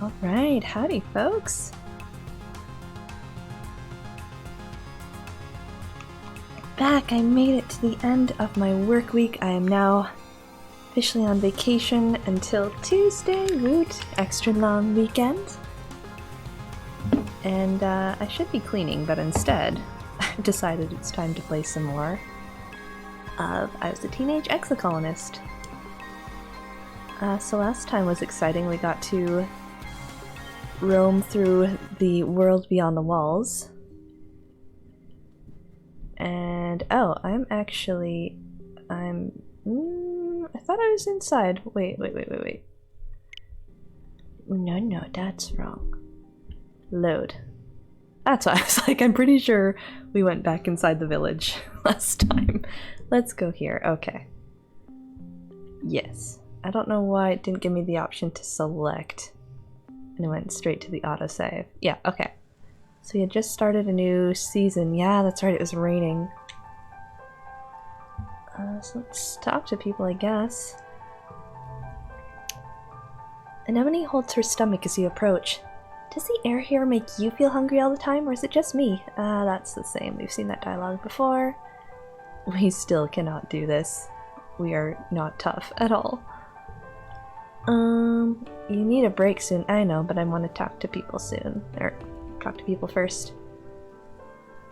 Alright, howdy folks! Back! I made it to the end of my work week. I am now officially on vacation until Tuesday, woot! Extra long weekend. And I should be cleaning, but instead I've decided it's time to play some more of I Was a Teenage Exocolonist. So last time was exciting. We got to roam through the world beyond the walls. And oh, I thought I was inside. Wait. No, that's wrong. Load. That's why I was like, I'm pretty sure we went back inside the village last time. Let's go here. Okay. Yes. I don't know why it didn't give me the option to select. And it went straight to the autosave. Yeah, okay. So we had just started a new season. Yeah, that's right, it was raining. So let's talk to people, I guess. Anemone holds her stomach as you approach. Does the air here make you feel hungry all the time, or is it just me? That's the same. We've seen that dialogue before. We still cannot do this. We are not tough at all. You need a break soon. I know, but I want to talk to people soon. Or, talk to people first.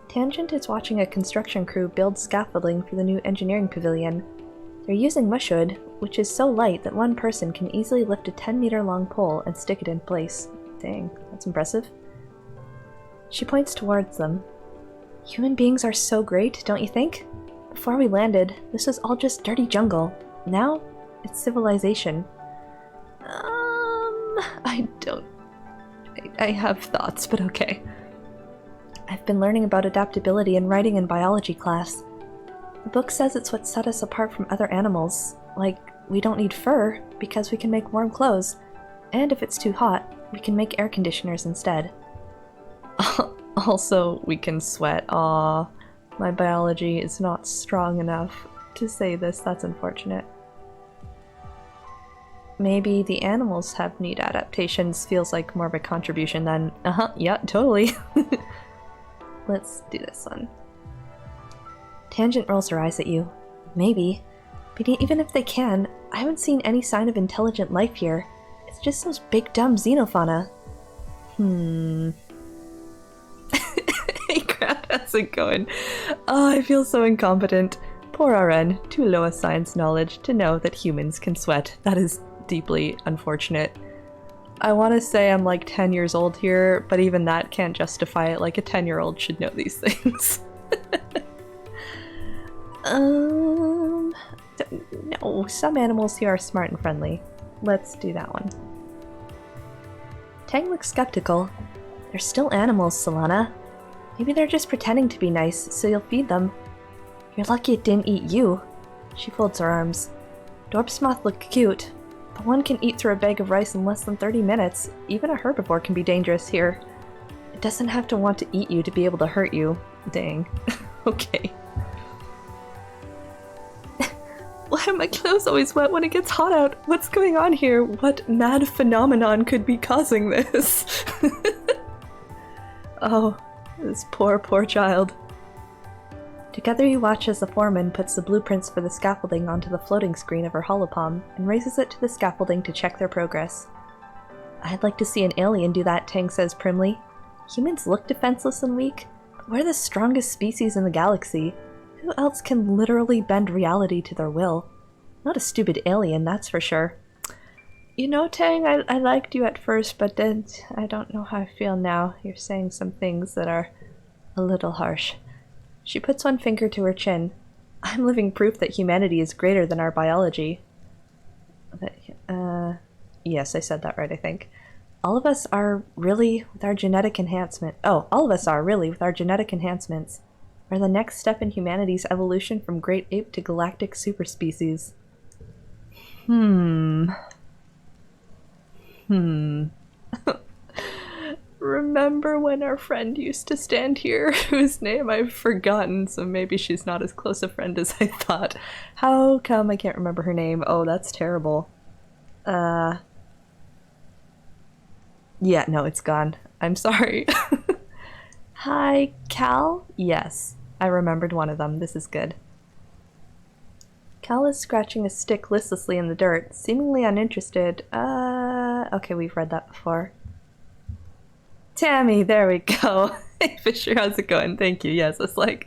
Tangent is watching a construction crew build scaffolding for the new engineering pavilion. They're using mushwood, which is so light that one person can easily lift a 10-meter long pole and stick it in place. Dang, that's impressive. She points towards them. Human beings are so great, don't you think? Before we landed, this was all just dirty jungle. Now, it's civilization. I have thoughts, but okay. I've been learning about adaptability and writing in biology class. The book says it's what set us apart from other animals. Like, we don't need fur because we can make warm clothes. And if it's too hot, we can make air conditioners instead. Also, we can sweat. Aw, my biology is not strong enough to say this. That's unfortunate. Maybe the animals have neat adaptations feels like more of a contribution than, yeah, totally. Let's do this one. Tangent rolls her eyes at you. Maybe. But even if they can, I haven't seen any sign of intelligent life here. It's just those big dumb xenofauna. Hey crap, how's it going? Oh, I feel so incompetent. Poor RN, too low a science knowledge to know that humans can sweat. That is deeply unfortunate. I want to say I'm like 10 years old here, but even that can't justify it. Like a 10-year-old should know these things. No, some animals here are smart and friendly. Let's do that one. Tang looks skeptical. They're still animals, Solana. Maybe they're just pretending to be nice, so you'll feed them. You're lucky it didn't eat you. She folds her arms. Dorpsmoth look cute, but one can eat through a bag of rice in less than 30 minutes. Even a herbivore can be dangerous here. It doesn't have to want to eat you to be able to hurt you. Dang. Okay. Why are my clothes always wet when it gets hot out? What's going on here? What mad phenomenon could be causing this? Oh, this poor child. Together you watch as the foreman puts the blueprints for the scaffolding onto the floating screen of her holopalm and raises it to the scaffolding to check their progress. I'd like to see an alien do that, Tang says primly. Humans look defenseless and weak, but we're the strongest species in the galaxy. Who else can literally bend reality to their will? Not a stupid alien, that's for sure. You know, Tang, I liked you at first, but then I don't know how I feel now. You're saying some things that are a little harsh. She puts one finger to her chin. I'm living proof that humanity is greater than our biology. Yes, I said that right, I think. All of us are really, with our genetic enhancement. Oh, all of us are really, with our genetic enhancements. We're the next step in humanity's evolution from great ape to galactic superspecies. remember when our friend used to stand here, whose name I've forgotten, so maybe she's not as close a friend as I thought. How come I can't remember her name? Oh, that's terrible. Yeah, no, it's gone. I'm sorry. Hi, Cal? Yes, I remembered one of them. This is good. Cal is scratching a stick listlessly in the dirt, seemingly uninterested. Okay, we've read that before. Tammy, there we go. Hey Fisher, how's it going? Thank you. Yes, it's like,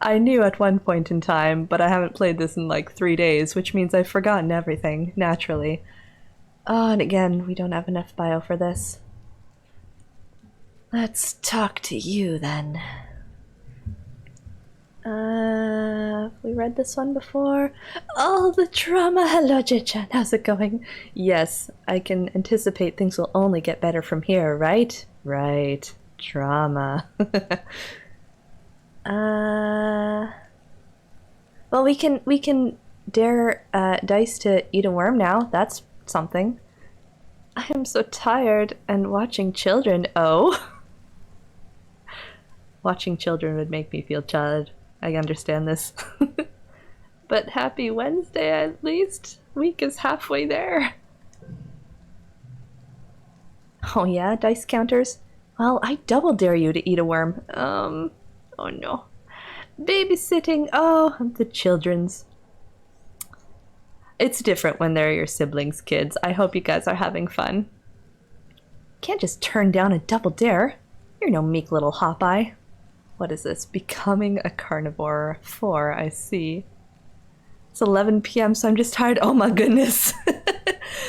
I knew at one point in time, but I haven't played this in like 3 days, which means I've forgotten everything, naturally. Oh, and again, we don't have enough bio for this. Let's talk to you then. We read this one before. Oh, the trauma. Hello, Jichan. How's it going? Yes, I can anticipate things will only get better from here, right? Right. Trauma. Well, we can dare Dice to eat a worm now. That's something. I am so tired and watching children. Oh. Watching children would make me feel tired. I understand this. But happy Wednesday at least. Week is halfway there. Oh yeah, dice counters? Well, I double dare you to eat a worm. Oh no. Babysitting, oh, the children's. It's different when they're your siblings' kids. I hope you guys are having fun. Can't just turn down a double dare. You're no meek little hop-eye. What is this? Becoming a carnivore 4, I see. It's 11 p.m. so I'm just tired. Oh my goodness.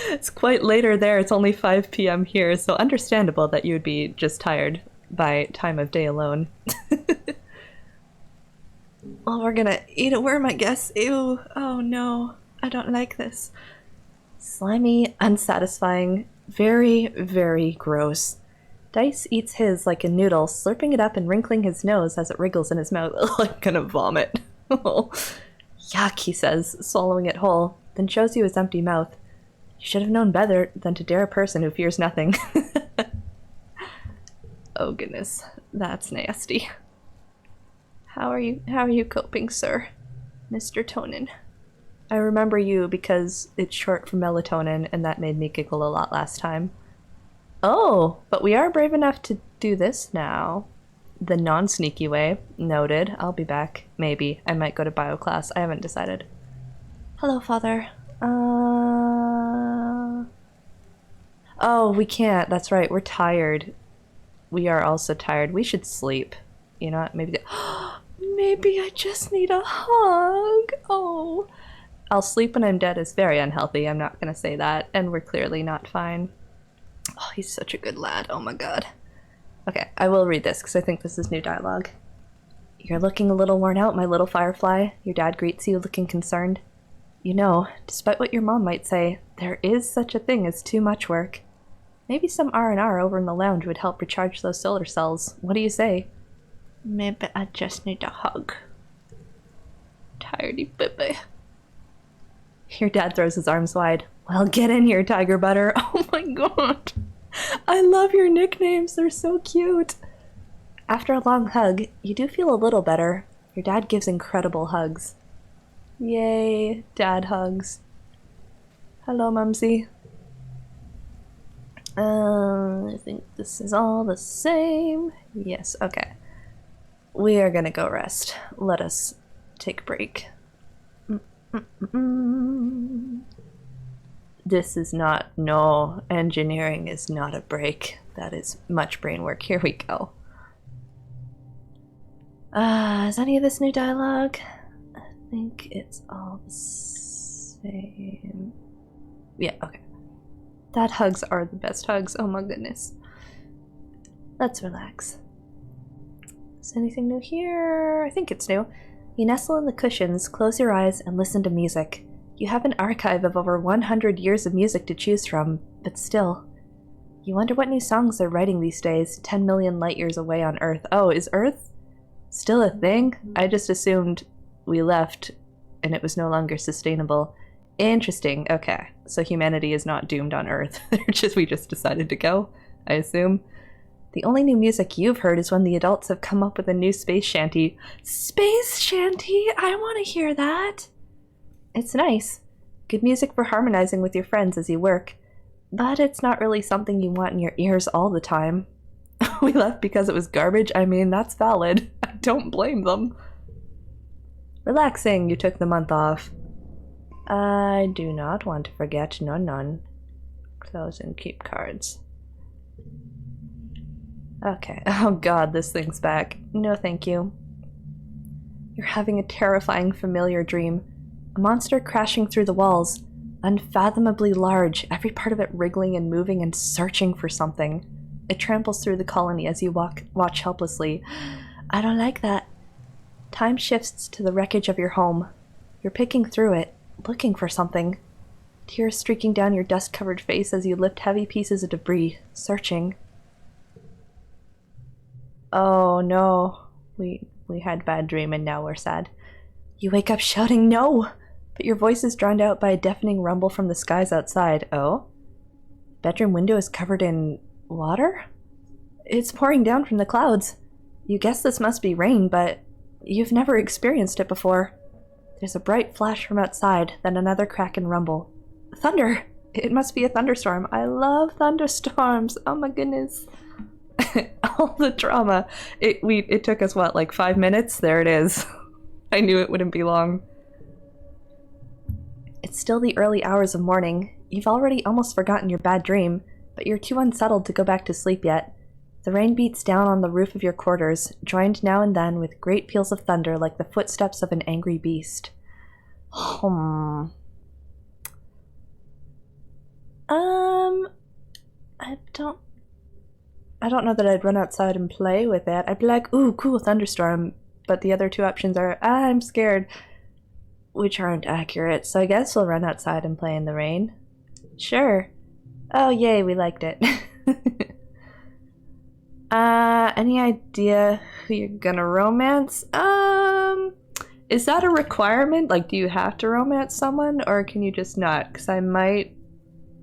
It's quite later there. It's only 5 p.m. here, so understandable that you would be just tired by time of day alone. Well, we're gonna eat a worm, I guess. Ew. Oh no. I don't like this. Slimy, unsatisfying, very, very gross. Dice eats his like a noodle, slurping it up and wrinkling his nose as it wriggles in his mouth. Oh, I'm gonna vomit. Yuck, he says, swallowing it whole, then shows you his empty mouth. You should have known better than to dare a person who fears nothing. Oh goodness, that's nasty. How are you coping, sir? Mr. Tonin. I remember you because it's short for melatonin, and that made me giggle a lot last time. Oh, but we are brave enough to do this now. The non-sneaky way. Noted. I'll be back. Maybe. I might go to bio class. I haven't decided. Hello, Father. Oh, we can't. That's right. We're tired. We are also tired. We should sleep. You know what? Maybe... Maybe I just need a hug. Oh. I'll sleep when I'm dead is very unhealthy. I'm not gonna say that. And we're clearly not fine. Oh, he's such a good lad. Oh my god. Okay, I will read this because I think this is new dialogue. You're looking a little worn out, my little firefly. Your dad greets you, looking concerned. You know, despite what your mom might say, there is such a thing as too much work. Maybe some R&R over in the lounge would help recharge those solar cells. What do you say? Maybe I just need a hug. Tiredly baby. Your dad throws his arms wide. Well, get in here, Tiger Butter. Oh my god. I love your nicknames. They're so cute. After a long hug, you do feel a little better. Your dad gives incredible hugs. Yay, dad hugs. Hello, Mumsy. I think this is all the same. Yes, okay. We are gonna go rest. Let us take a break. This is not, no, engineering is not a break. That is much brain work. Here we go. Is any of this new dialogue? I think it's all the same. Yeah, okay. Dad hugs are the best hugs. Oh my goodness. Let's relax. Is anything new here? I think it's new. You nestle in the cushions, close your eyes, and listen to music. You have an archive of over 100 years of music to choose from, but still. You wonder what new songs they're writing these days, 10 million light years away on Earth. Oh, is Earth still a thing? I just assumed we left and it was no longer sustainable. Interesting. Okay, so humanity is not doomed on Earth. We just decided to go, I assume. The only new music you've heard is when the adults have come up with a new space shanty. Space shanty? I want to hear that! It's nice. Good music for harmonizing with your friends as you work. But it's not really something you want in your ears all the time. We left because it was garbage. I mean, that's valid. I don't blame them. Relaxing, you took the month off. I do not want to forget none. Close and keep cards. Okay. Oh god, this thing's back. No thank you. You're having a terrifying familiar dream. A monster crashing through the walls. Unfathomably large, every part of it wriggling and moving and searching for something. It tramples through the colony as you watch helplessly. I don't like that. Time shifts to the wreckage of your home. You're picking through it, looking for something. Tears streaking down your dust-covered face as you lift heavy pieces of debris, searching. Oh no. We had bad dream and now we're sad. You wake up shouting no! But your voice is drowned out by a deafening rumble from the skies outside. Oh? Bedroom window is covered in water? It's pouring down from the clouds. You guess this must be rain, but you've never experienced it before. There's a bright flash from outside, then another crack and rumble. Thunder! It must be a thunderstorm. I love thunderstorms. Oh my goodness. All the drama. It took us, what, like 5 minutes? There it is. I knew it wouldn't be long. It's still the early hours of morning. You've already almost forgotten your bad dream, but you're too unsettled to go back to sleep yet. The rain beats down on the roof of your quarters, joined now and then with great peals of thunder like the footsteps of an angry beast. I don't know that I'd run outside and play with it. I'd be like, ooh, cool, thunderstorm. But the other two options are, I'm scared, which aren't accurate, so I guess we'll run outside and play in the rain. Sure. Oh, yay, we liked it. Any idea who you're gonna romance? Is that a requirement? Like, do you have to romance someone, or can you just not? Because I might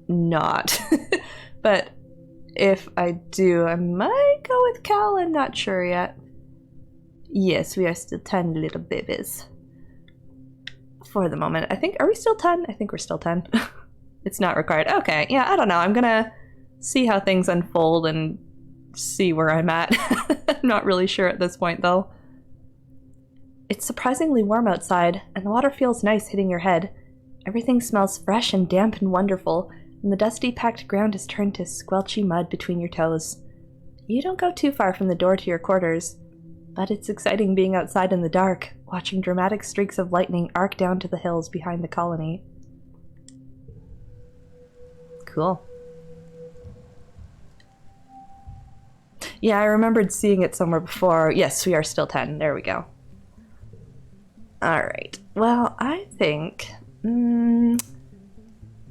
not. But if I do, I might go with Cal. I'm not sure yet. Yes, we are still 10 little babies. For the moment. I think, are we still 10? I think we're still 10. It's not required. Okay, yeah, I don't know. I'm gonna see how things unfold and see where I'm at. I'm not really sure at this point, though. It's surprisingly warm outside, and the water feels nice hitting your head. Everything smells fresh and damp and wonderful, and the dusty, packed ground has turned to squelchy mud between your toes. You don't go too far from the door to your quarters, but it's exciting being outside in the dark, watching dramatic streaks of lightning arc down to the hills behind the colony. Cool. Yeah, I remembered seeing it somewhere before. Yes, we are still 10. There we go. Alright. Well, I think...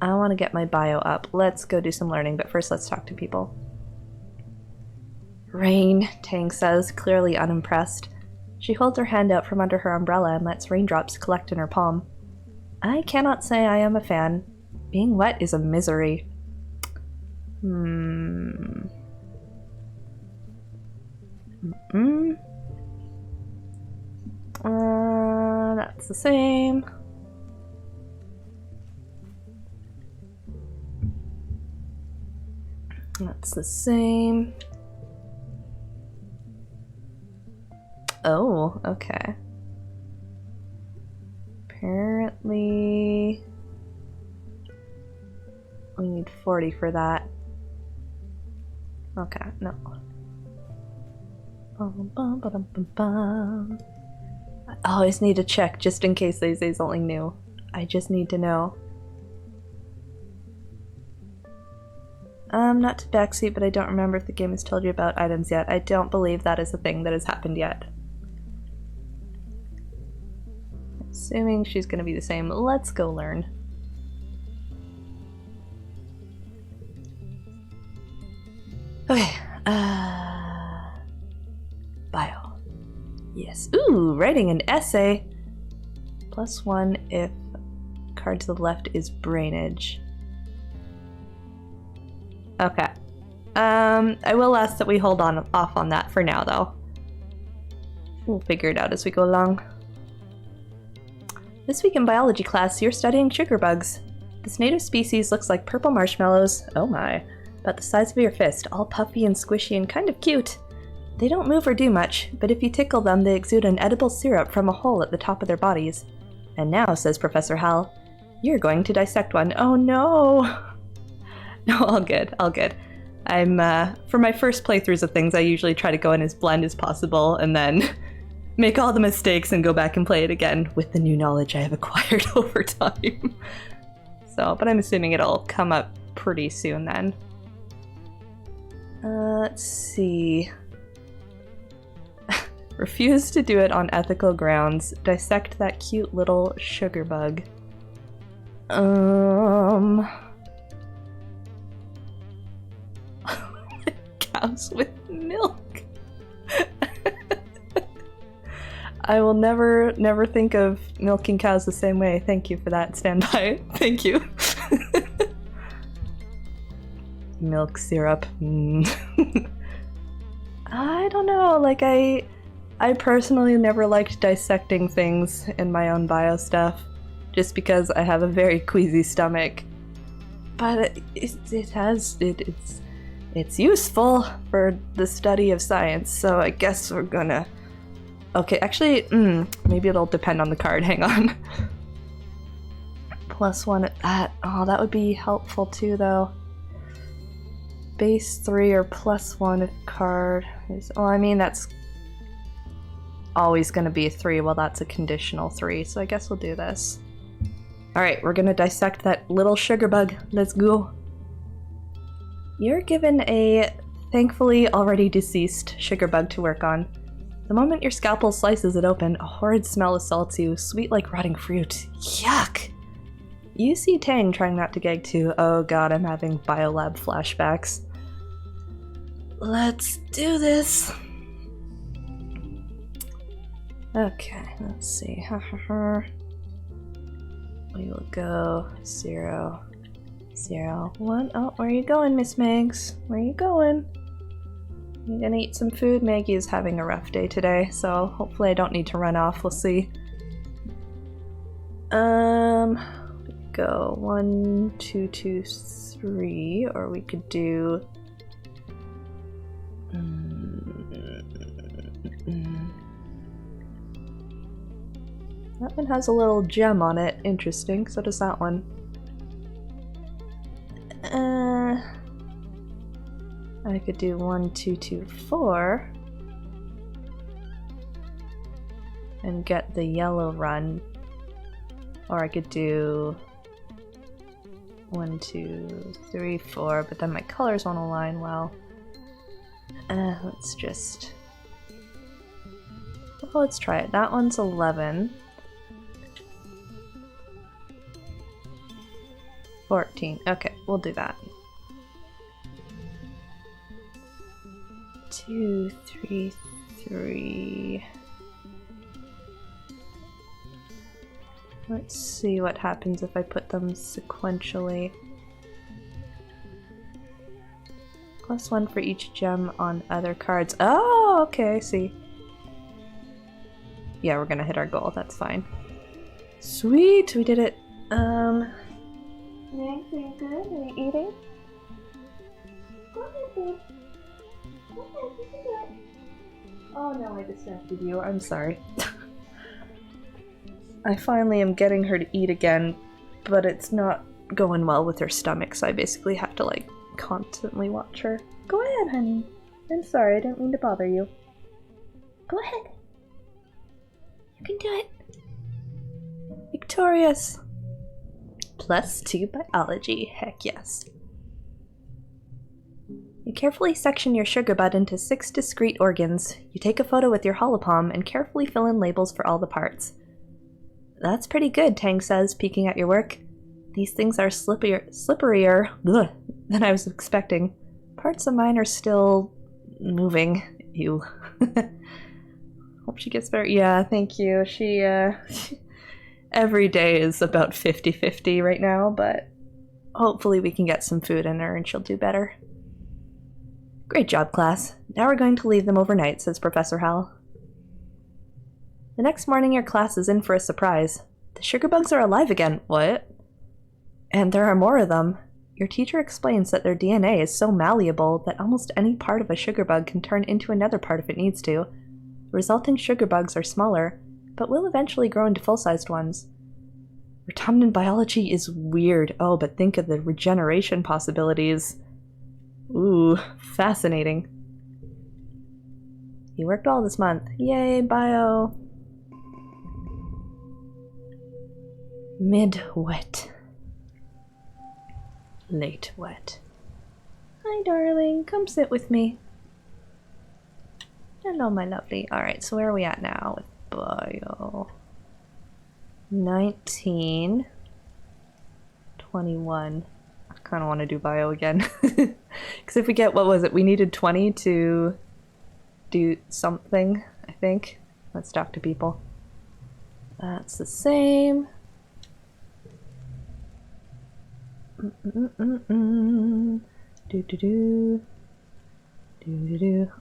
I want to get my bio up. Let's go do some learning, but first let's talk to people. Rain, Tang says, clearly unimpressed. She holds her hand out from under her umbrella and lets raindrops collect in her palm. I cannot say I am a fan. Being wet is a misery. That's the same. That's the same. Oh, okay. Apparently we need 40 for that. Okay, no. I always need to check just in case they say something new. I just need to know. Not to backseat, but I don't remember if the game has told you about items yet. I don't believe that is a thing that has happened yet. Assuming she's gonna be the same, let's go learn. Okay, bio. Yes. Ooh, writing an essay. +1 if card to the left is brainage. Okay. I will ask that we hold off on that for now, though. We'll figure it out as we go along. This week in biology class, you're studying sugar bugs. This native species looks like purple marshmallows, oh my, about the size of your fist, all puffy and squishy and kind of cute. They don't move or do much, but if you tickle them, they exude an edible syrup from a hole at the top of their bodies. And now, says Professor Hal, you're going to dissect one. Oh no! No, all good, all good. For my first playthroughs of things, I usually try to go in as blend as possible and then make all the mistakes and go back and play it again with the new knowledge I have acquired over time. So, but I'm assuming it'll come up pretty soon then. Let's see. Refuse to do it on ethical grounds. Dissect that cute little sugar bug. Cows with milk. I will never think of milking cows the same way. Thank you for that standby. Thank you. Milk syrup. I don't know, like I personally never liked dissecting things in my own bio stuff, just because I have a very queasy stomach. But it's useful for the study of science, so I guess we're gonna... Okay, actually, maybe it'll depend on the card, hang on. +1 at that. Oh, that would be helpful too, though. Base 3 or +1 if card is... Oh, I mean, that's always gonna be a 3. Well, that's a conditional 3, so I guess we'll do this. Alright, we're gonna dissect that little sugar bug. Let's go. You're given a, thankfully already deceased, sugar bug to work on. The moment your scalpel slices it open, a horrid smell assaults you, sweet like rotting fruit. Yuck! You see Tang trying not to gag too. Oh god, I'm having biolab flashbacks. Let's do this! Okay, let's see. We will go 0, 0, 1. Oh, where are you going, Miss Megs? Where are you going? You're gonna eat some food? Maggie is having a rough day today, so hopefully I don't need to run off. We'll see. Go 1, 2, 2, 3, or we could do... That one has a little gem on it. Interesting. So does that one. I could do 1, 2, 2, 4 and get the yellow run, or I could do 1, 2, 3, 4, but then my colors won't align well. Let's just... Well, let's try it. That one's 11. 14. Okay, we'll do that. 2, 3, 3. Let's see what happens if I put them sequentially. +1 for each gem on other cards. Oh, okay, I see. Yeah, we're gonna hit our goal, that's fine. Sweet, we did it. Are you good? Are you eating? Go ahead, babe. Go ahead, you can do it. Oh no, I distracted you. I'm sorry. I finally am getting her to eat again, but it's not going well with her stomach, so I basically have to, like, constantly watch her. Go ahead, honey. I'm sorry, I didn't mean to bother you. Go ahead. You can do it. Victorious. +2 biology, heck yes. You carefully section your sugar bud into 6 discrete organs. You take a photo with your holopalm and carefully fill in labels for all the parts. That's pretty good, Tang says, peeking at your work. These things are slipperier than I was expecting. Parts of mine are still moving. Ew. Hope she gets better. Yeah, thank you. She, every day is about 50-50 right now, but hopefully we can get some food in her and she'll do better. Great job, class. Now we're going to leave them overnight, says Professor Hal. The next morning, your class is in for a surprise. The sugar bugs are alive again. What? And there are more of them. Your teacher explains that their DNA is so malleable that almost any part of a sugar bug can turn into another part if it needs to. The resulting sugar bugs are smaller, but will eventually grow into full-sized ones. Recombinant biology is weird. Oh, but think of the regeneration possibilities. Ooh, fascinating. You worked all this month. Yay, bio. Mid-wet. Late wet. Hi, darling. Come sit with me. Hello, my lovely. Alright, so where are we at now with bio? 19. 21. I kind of want to do bio again. Because if we get, what was it? We needed 20 to do something, I think. Let's talk to people. That's the same.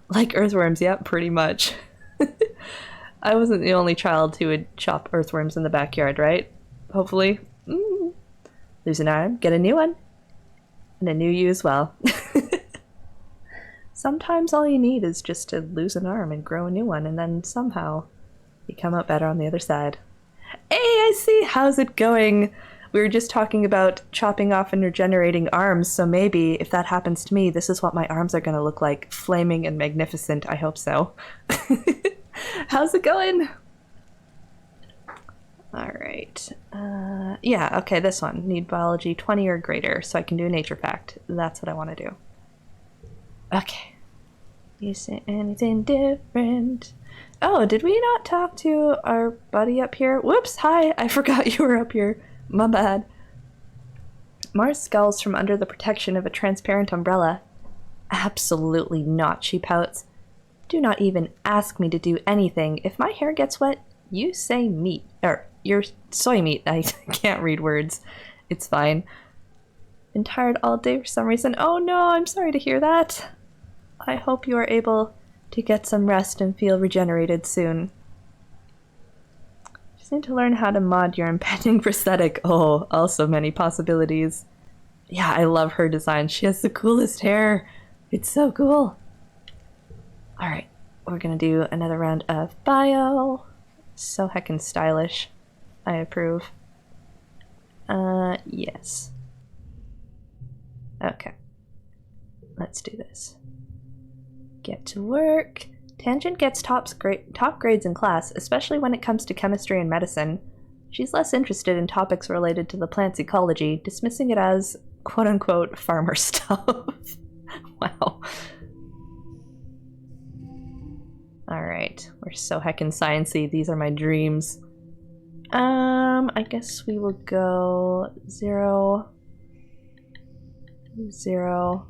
Like earthworms, yep, pretty much. I wasn't the only child who would chop earthworms in the backyard, right? Hopefully. Lose an arm, get a new one. And a new you as well. Sometimes all you need is just to lose an arm and grow a new one, and then somehow you come out better on the other side. Hey, I see! How's it going? We were just talking about chopping off and regenerating arms, so maybe, if that happens to me, this is what my arms are gonna look like. Flaming and magnificent, I hope so. How's it going? Alright. Yeah, okay, this one. Need biology 20 or greater, so I can do a nature fact. That's what I want to do. Okay. You say anything different? Oh, did we not talk to our buddy up here? Whoops, hi! I forgot you were up here. My bad. Mars scowls from under the protection of a transparent umbrella. Absolutely not, she pouts. Do not even ask me to do anything. If my hair gets wet, you say meat. Or, you're soy meat. I can't read words. It's fine. Been tired all day for some reason. Oh no, I'm sorry to hear that. I hope you are able to get some rest and feel regenerated soon. Just need to learn how to mod your impending prosthetic. Oh, also many possibilities. Yeah, I love her design. She has the coolest hair. It's so cool. Alright, we're gonna do another round of bio. So heckin' stylish. I approve. Yes. Okay. Let's do this. Get to work. Tangent gets top grades in class, especially when it comes to chemistry and medicine. She's less interested in topics related to the plant's ecology, dismissing it as quote-unquote farmer stuff. Wow. Alright, we're so heckin' sciencey. These are my dreams. I guess we will go 0, 0,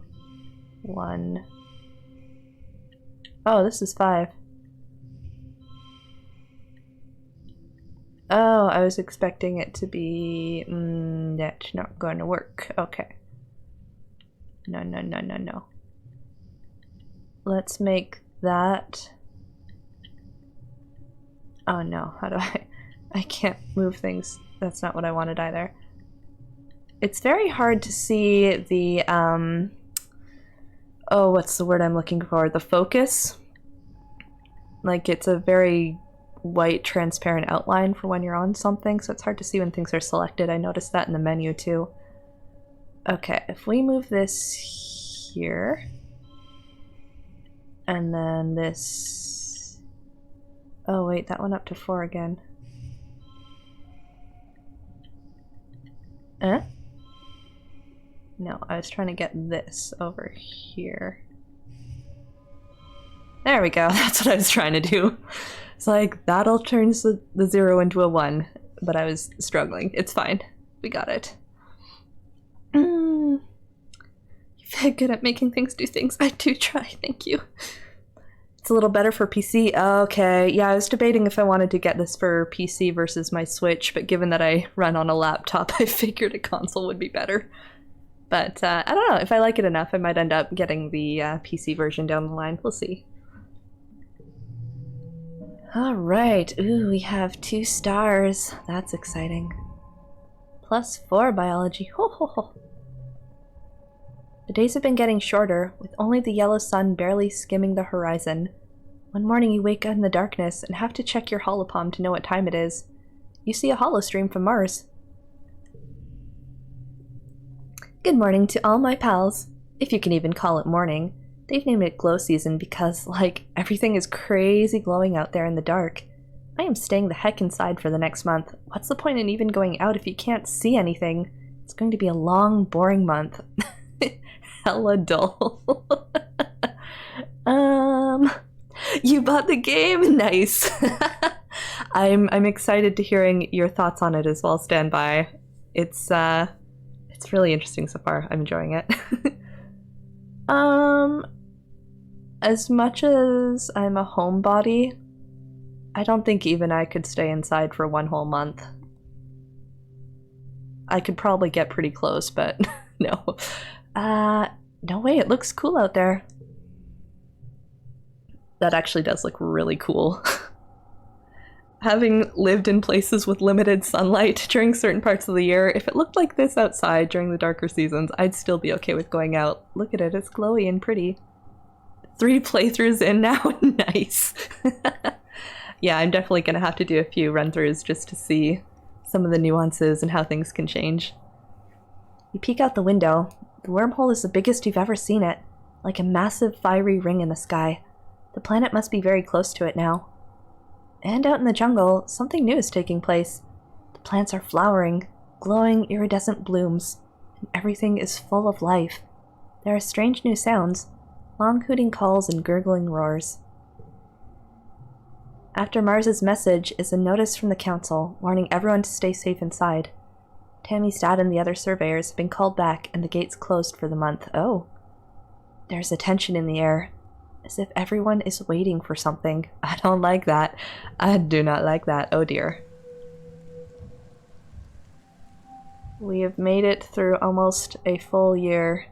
1. Oh, this is 5. Oh, I was expecting it to be... that's not going to work. Okay. No, no, no, no, no. Let's make that... Oh no, how do I can't move things. That's not what I wanted either. It's very hard to see the, oh, what's the word I'm looking for? The focus. Like, it's a very white, transparent outline for when you're on something, so it's hard to see when things are selected. I noticed that in the menu, too. Okay, if we move this here, and then this... Oh, wait, that went up to 4 again. Eh? No, I was trying to get this over here. There we go, that's what I was trying to do. It's like, that'll turn the 0 into a 1, but I was struggling. It's fine. We got it. You're very good at making things do things. I do try, thank you. It's a little better for PC. Okay, yeah, I was debating if I wanted to get this for PC versus my Switch, but given that I run on a laptop, I figured a console would be better. But I don't know, if I like it enough, I might end up getting the PC version down the line. We'll see. Alright, ooh, we have 2 stars. That's exciting. +4 biology. Ho ho ho. The days have been getting shorter, with only the yellow sun barely skimming the horizon. One morning you wake up in the darkness and have to check your holopalm to know what time it is. You see a holostream from Mars. Good morning to all my pals, if you can even call it morning. They've named it glow season because, like, everything is crazy glowing out there in the dark. I am staying the heck inside for the next month. What's the point in even going out if you can't see anything? It's going to be a long, boring month. Hella dull. You bought the game? Nice. I'm excited to hearing your thoughts on it as well. Stand by. It's really interesting so far. I'm enjoying it. As much as I'm a homebody, I don't think even I could stay inside for 1 whole month. I could probably get pretty close, but no. No way, it looks cool out there. That actually does look really cool. Having lived in places with limited sunlight during certain parts of the year, if it looked like this outside during the darker seasons, I'd still be okay with going out. Look at it, it's glowy and pretty. 3 playthroughs in now, nice. Yeah, I'm definitely gonna have to do a few run-throughs just to see some of the nuances and how things can change. You peek out the window. The wormhole is the biggest you've ever seen it, like a massive fiery ring in the sky. The planet must be very close to it now. And out in the jungle, something new is taking place. The plants are flowering, glowing iridescent blooms, and everything is full of life. There are strange new sounds, long hooting calls and gurgling roars. After Mars's message is a notice from the council, warning everyone to stay safe inside. Tammy's dad and the other surveyors have been called back and the gates closed for the month. Oh. There's a tension in the air, as if everyone is waiting for something. I don't like that. I do not like that. Oh dear. We have made it through almost a full year.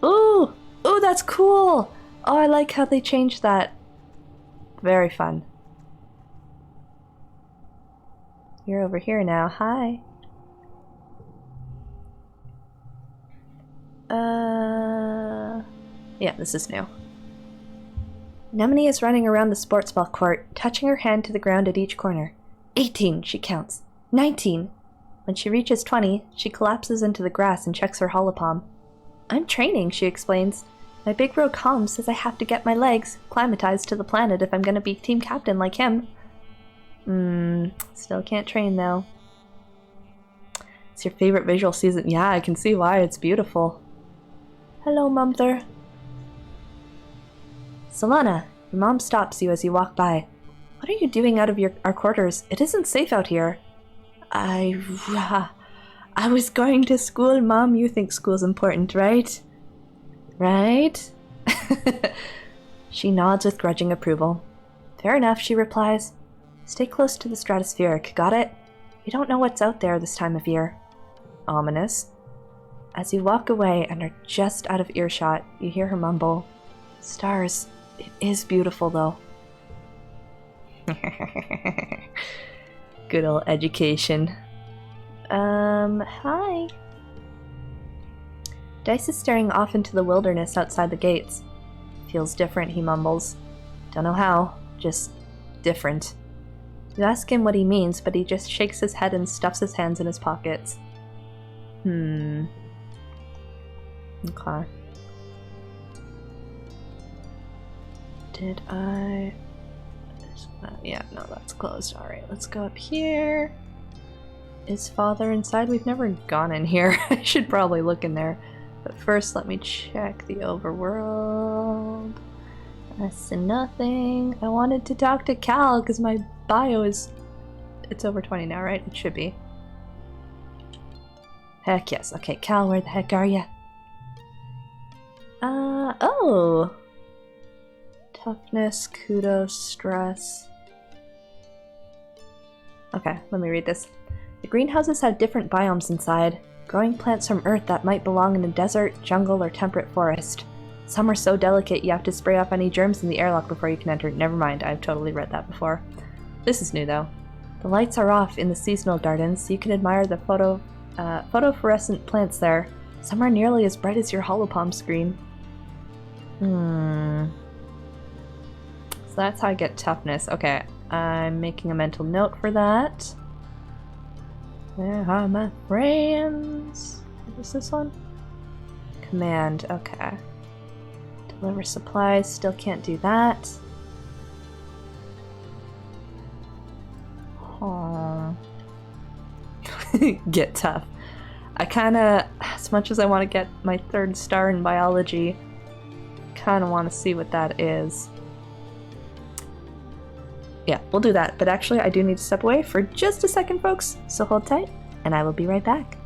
Ooh! Ooh, that's cool! Oh, I like how they changed that. Very fun. You're over here now. Hi. Yeah, this is new. Nemone is running around the sports ball court, touching her hand to the ground at each corner. 18, she counts. 19. When she reaches 20, she collapses into the grass and checks her holopalm. I'm training, she explains. My big bro Calm says I have to get my legs acclimatized to the planet if I'm gonna be team captain like him. Still can't train though. It's your favorite visual season. Yeah, I can see why. It's beautiful. Hello, Mumther. Solana, your mom stops you as you walk by. What are you doing out of our quarters? It isn't safe out here. I was going to school, Mom. You think school's important, right? Right? She nods with grudging approval. Fair enough, she replies. Stay close to the stratospheric, got it? You don't know what's out there this time of year. Ominous. As you walk away and are just out of earshot, you hear her mumble. Stars. It is beautiful, though. Good old education. Hi. Dice is staring off into the wilderness outside the gates. Feels different, he mumbles. Don't know how, just different. You ask him what he means, but he just shakes his head and stuffs his hands in his pockets. Okay. Did I... yeah, no, that's closed. Alright, let's go up here. Is Father inside? We've never gone in here. I should probably look in there. But first, let me check the overworld. I see nothing. I wanted to talk to Cal, because my bio is... it's over 20 now, right? It should be. Heck yes. Okay, Cal, where the heck are ya? Oh! Toughness, kudos, stress. Okay, let me read this. The greenhouses have different biomes inside. growing plants from Earth that might belong in a desert, jungle, or temperate forest. Some are so delicate you have to spray off any germs in the airlock before you can enter. Never mind, I've totally read that before. This is new, though. The lights are off in the seasonal gardens, so you can admire the photophorescent plants there. Some are nearly as bright as your holopalm screen. So that's how I get toughness. Okay, I'm making a mental note for that. Where are my friends? What is this one? Command, okay. Deliver supplies, still can't do that. Oh. Get tough. I kinda, as much as I want to get my 3rd star in biology, kinda want to see what that is. Yeah, we'll do that, but actually I do need to step away for just a second, folks, so hold tight, and I will be right back.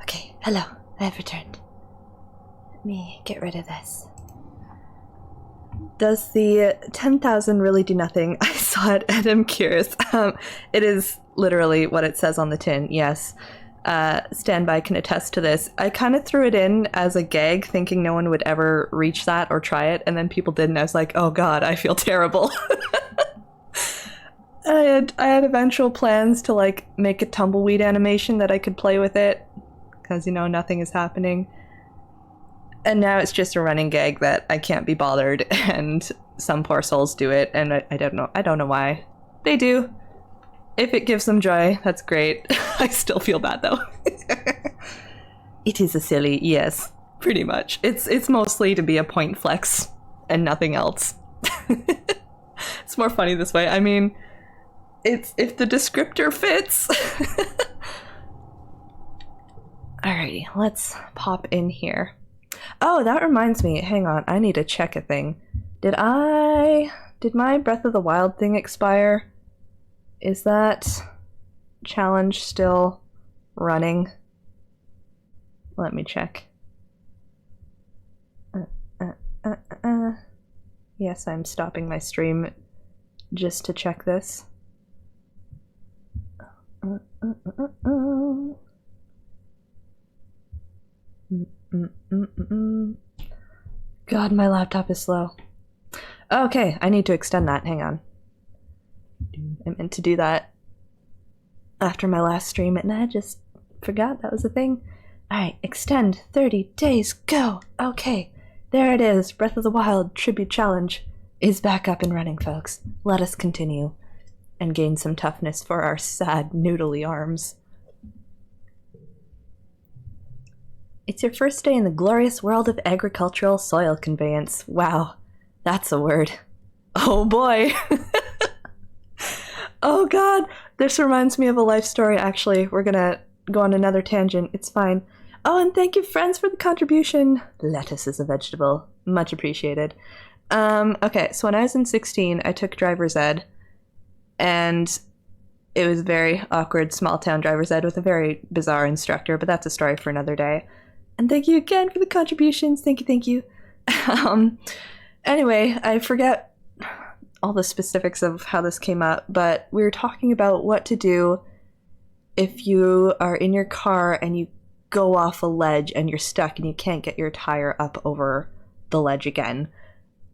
Okay, hello, I have returned. Let me get rid of this. Does the 10,000 really do nothing? I saw it and I'm curious. It is literally what it says on the tin, yes. Standby can attest to this. I kind of threw it in as a gag, thinking no one would ever reach that or try it, and then people did, and I was like, oh god, I feel terrible. I had eventual plans to, like, make a tumbleweed animation that I could play with it, because, you know, nothing is happening. And now it's just a running gag that I can't be bothered, and some poor souls do it, and I don't know why. They do. If it gives them joy, that's great. I still feel bad, though. It is a silly, yes, pretty much. It's mostly to be a point flex, and nothing else. It's more funny this way. I mean, it's if the descriptor fits. Alrighty, let's pop in here. Oh, that reminds me. Hang on, I need to check a thing. Did my Breath of the Wild thing expire? Is that challenge still running? Let me check. Yes, I'm stopping my stream just to check this. God, my laptop is slow. Okay, I need to extend that. Hang on. I meant to do that after my last stream, and I just forgot that was a thing. Alright, extend 30 days, go! Okay, there it is. Breath of the Wild Tribute Challenge is back up and running, folks. Let us continue and gain some toughness for our sad, noodly arms. It's your first day in the glorious world of agricultural soil conveyance. Wow. That's a word. Oh boy. Oh god. This reminds me of a life story, actually. We're gonna go on another tangent. It's fine. Oh, and thank you, friends, for the contribution. Lettuce is a vegetable. Much appreciated. Okay, so when I was in 16, I took driver's ed. And it was very awkward small town driver's ed with a very bizarre instructor, but that's a story for another day. And thank you again for the contributions. Thank you. Anyway, I forget all the specifics of how this came up, but we were talking about what to do if you are in your car and you go off a ledge and you're stuck and you can't get your tire up over the ledge again.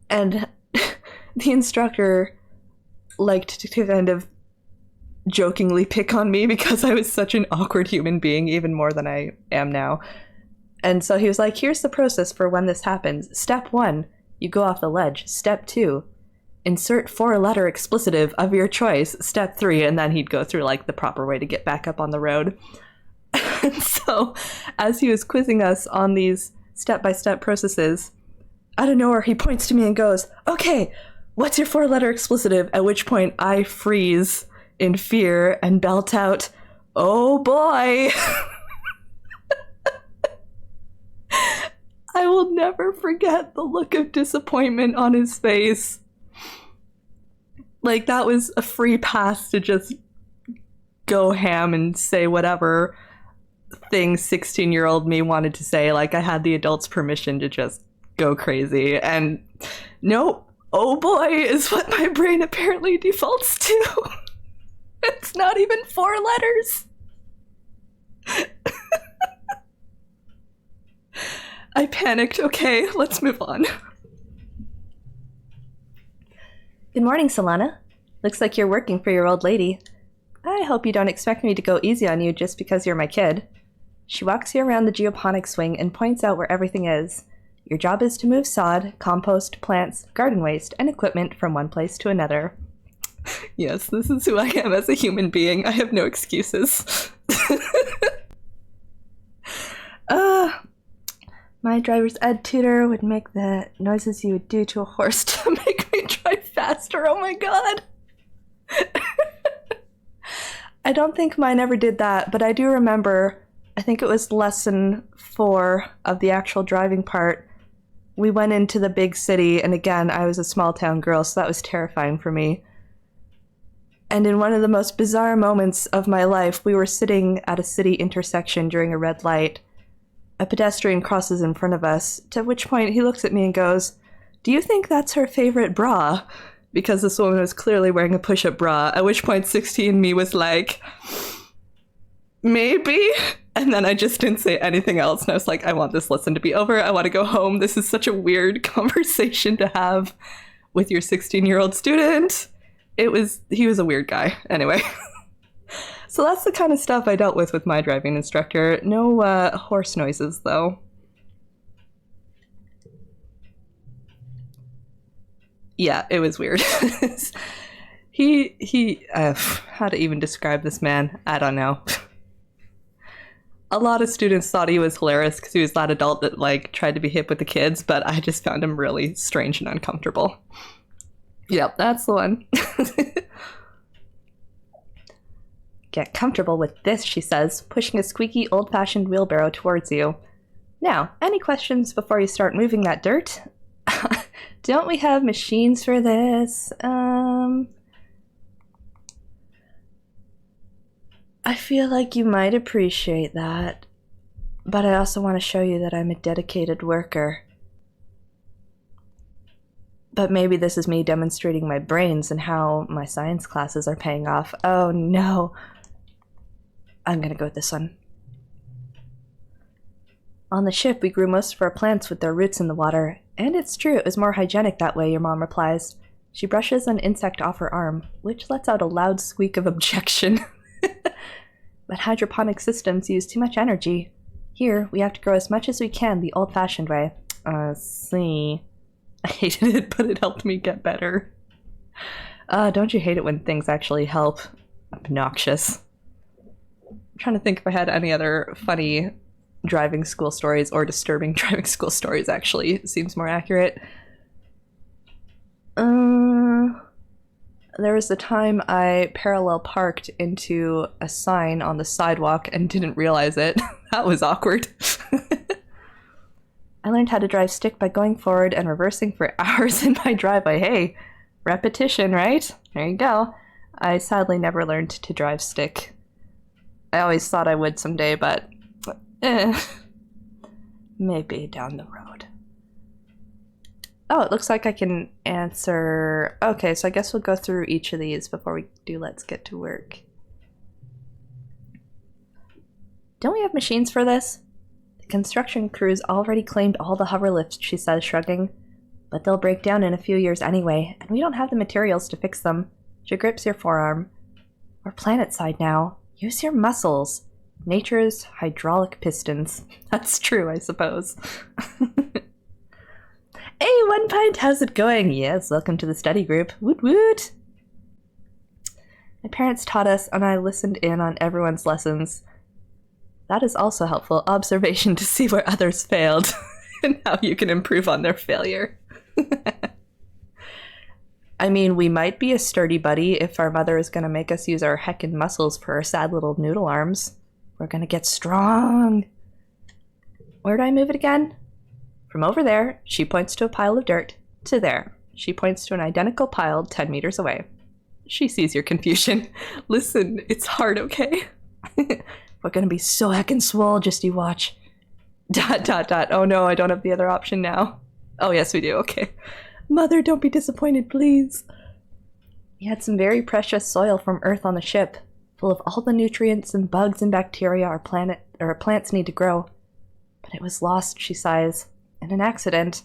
And the instructor liked to kind of jokingly pick on me because I was such an awkward human being, even more than I am now. And so he was like, here's the process for when this happens. Step 1, you go off the ledge. Step 2, insert 4-letter explicitive of your choice. Step 3, and then he'd go through like the proper way to get back up on the road. And so as he was quizzing us on these step-by-step processes, out of nowhere he points to me and goes, okay, what's your 4-letter explicitive? At which point I freeze in fear and belt out, oh boy. I will never forget the look of disappointment on his face. Like, that was a free pass to just go ham and say whatever thing 16-year-old me wanted to say. Like, I had the adults' permission to just go crazy. And nope, oh boy is what my brain apparently defaults to. It's not even 4 letters. I panicked. Okay, let's move on. Good morning, Solana. Looks like you're working for your old lady. I hope you don't expect me to go easy on you just because you're my kid. She walks you around the geoponics wing and points out where everything is. Your job is to move sod, compost, plants, garden waste, and equipment from one place to another. Yes, this is who I am as a human being. I have no excuses. My driver's ed tutor would make the noises you would do to a horse to make me drive faster. Oh my god. I don't think mine ever did that, but I do remember, I think it was lesson 4 of the actual driving part. We went into the big city, and again, I was a small town girl, so that was terrifying for me. And in one of the most bizarre moments of my life, we were sitting at a city intersection during a red light. A pedestrian crosses in front of us, to which point he looks at me and goes, "Do you think that's her favorite bra?" Because this woman was clearly wearing a push-up bra, at which point 16 me was like, maybe? And then I just didn't say anything else, and I was like, I want this lesson to be over, I want to go home, this is such a weird conversation to have with your 16-year-old student. He was a weird guy. Anyway. So that's the kind of stuff I dealt with my driving instructor. No horse noises, though. Yeah, it was weird. How to even describe this man? I don't know. A lot of students thought he was hilarious because he was that adult that, like, tried to be hip with the kids, but I just found him really strange and uncomfortable. Yep, that's the one. Get comfortable with this, she says, pushing a squeaky, old-fashioned wheelbarrow towards you. Now, any questions before you start moving that dirt? Don't we have machines for this? I feel like you might appreciate that, but I also want to show you that I'm a dedicated worker. But maybe this is me demonstrating my brains and how my science classes are paying off. Oh no. I'm gonna go with this one. On the ship, we grew most of our plants with their roots in the water, and it's true it was more hygienic that way, your mom replies. She brushes an insect off her arm, which lets out a loud squeak of objection. But hydroponic systems use too much energy. Here, we have to grow as much as we can the old-fashioned way. See. I hated it, but it helped me get better. Don't you hate it when things actually help? Obnoxious. I'm trying to think if I had any other funny driving school stories or disturbing driving school stories, actually. It seems more accurate. There was the time I parallel parked into a sign on the sidewalk and didn't realize it. That was awkward. I learned how to drive stick by going forward and reversing for hours in my driveway. Hey, repetition, right? There you go. I sadly never learned to drive stick. I always thought I would someday, but maybe down the road. Oh, it looks like I can answer... Okay, so I guess we'll go through each of these before we do Let's Get to Work. Don't we have machines for this? The construction crew's already claimed all the hover lifts, she says, shrugging. But they'll break down in a few years anyway, and we don't have the materials to fix them. She grips your forearm. We're planet side now. Use your muscles. Nature's hydraulic pistons. That's true, I suppose. Hey, One Pint, how's it going? Yes, welcome to the study group. Woot woot! My parents taught us, and I listened in on everyone's lessons. That is also helpful observation to see where others failed and how you can improve on their failure. I mean, we might be a sturdy buddy if our mother is going to make us use our heckin' muscles for our sad little noodle arms. We're going to get strong. Where do I move it again? From over there, she points to a pile of dirt, to there. She points to an identical pile 10 meters away. She sees your confusion. Listen, it's hard, okay? We're gonna be so heckin' swole, just you watch. ... Oh no, I don't have the other option now. Oh yes, we do, okay. Mother, don't be disappointed, please. We had some very precious soil from Earth on the ship, full of all the nutrients and bugs and bacteria our plants need to grow. But it was lost, she sighs. In an accident.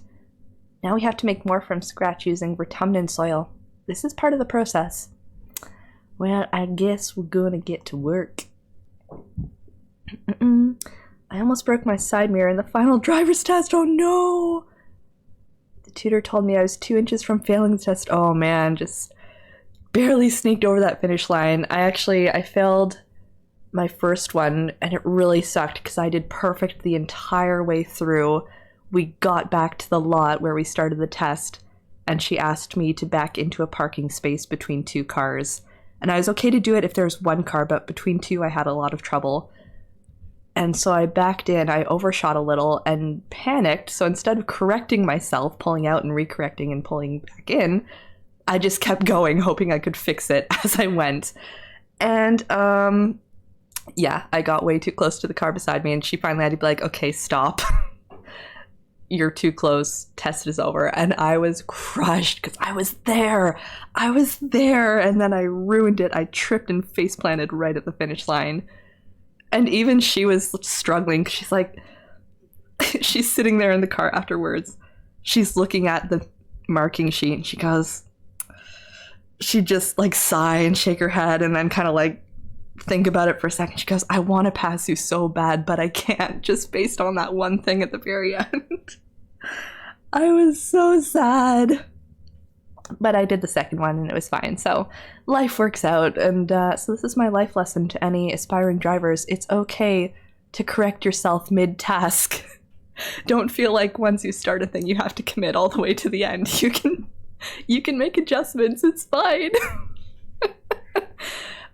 Now we have to make more from scratch using Vertumnan soil. This is part of the process. Well, I guess we're gonna get to work. I almost broke my side mirror in the final driver's test. Oh no! The tutor told me I was 2 inches from failing the test. Oh man, just barely sneaked over that finish line. I failed my first one and it really sucked because I did perfect the entire way through. We got back to the lot where we started the test, and she asked me to back into a parking space between 2 cars. And I was okay to do it if there was 1 car, but between 2 I had a lot of trouble. And so I backed in, I overshot a little and panicked, so instead of correcting myself, pulling out and recorrecting and pulling back in, I just kept going, hoping I could fix it as I went. And, yeah, I got way too close to the car beside me, and she finally had to be like, okay, stop. You're too close, test is over. And I was crushed because I was there, and then I ruined it. I tripped and face planted right at the finish line. And even she was struggling. She's like, she's sitting there in the car afterwards. She's looking at the marking sheet and she goes, she just like sigh and shake her head and then kind of like think about it for a second. She goes, I want to pass you so bad, but I can't, just based on that one thing at the very end. I was so sad. But I did the second one and it was fine. So life works out. And so this is my life lesson to any aspiring drivers. It's okay to correct yourself mid-task. Don't feel like once you start a thing, you have to commit all the way to the end. You can make adjustments. It's fine.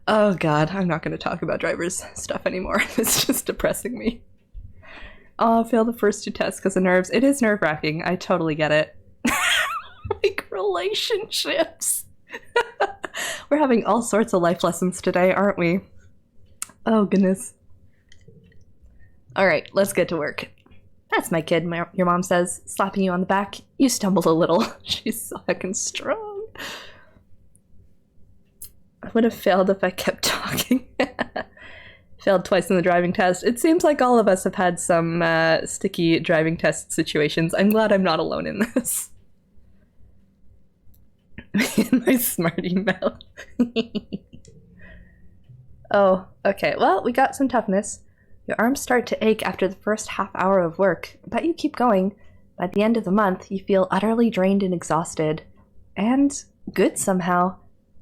Oh God, I'm not going to talk about drivers stuff anymore. It's just depressing me. Oh, I failed the first 2 tests because of nerves. It is nerve-wracking. I totally get it. Like relationships. We're having all sorts of life lessons today, aren't we? Oh goodness. All right, let's get to work. That's my kid, your mom says, slapping you on the back. You stumbled a little. She's so heckin' strong. I would have failed if I kept talking. Failed twice in the driving test. It seems like all of us have had some sticky driving test situations. I'm glad I'm not alone in this. In my smarty mouth. Oh, okay. Well, we got some toughness. Your arms start to ache after the first half hour of work, but you keep going. By the end of the month, you feel utterly drained and exhausted. And good somehow.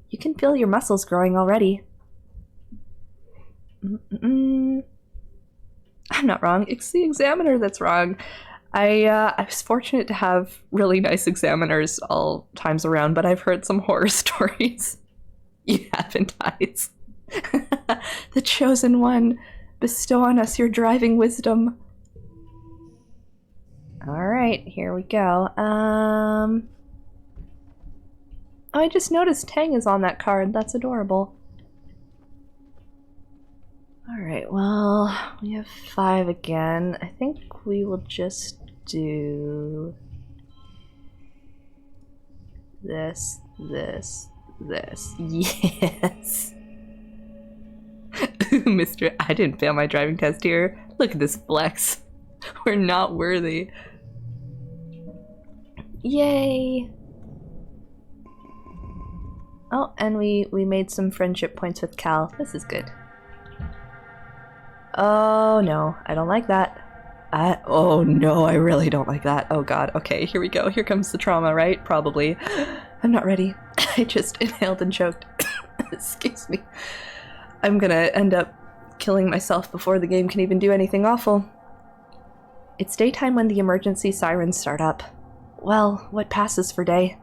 You can feel your muscles growing already. I'm not wrong. It's the examiner that's wrong. I was fortunate to have really nice examiners all times around, but I've heard some horror stories. You haven't, eyes. The chosen one, bestow on us your driving wisdom. Alright, here we go. Oh, I just noticed Tang is on that card. That's adorable. Alright, well, we have 5 again. I think we will just do this. Yes! Mister, I didn't fail my driving test here. Look at this flex. We're not worthy. Yay! Oh, and we made some friendship points with Cal. This is good. Oh no, I don't like that. Oh no, I really don't like that. Oh god, okay, here we go. Here comes the trauma, right? Probably. I'm not ready. I just inhaled and choked. Excuse me. I'm gonna end up killing myself before the game can even do anything awful. It's daytime when the emergency sirens start up. Well, what passes for day?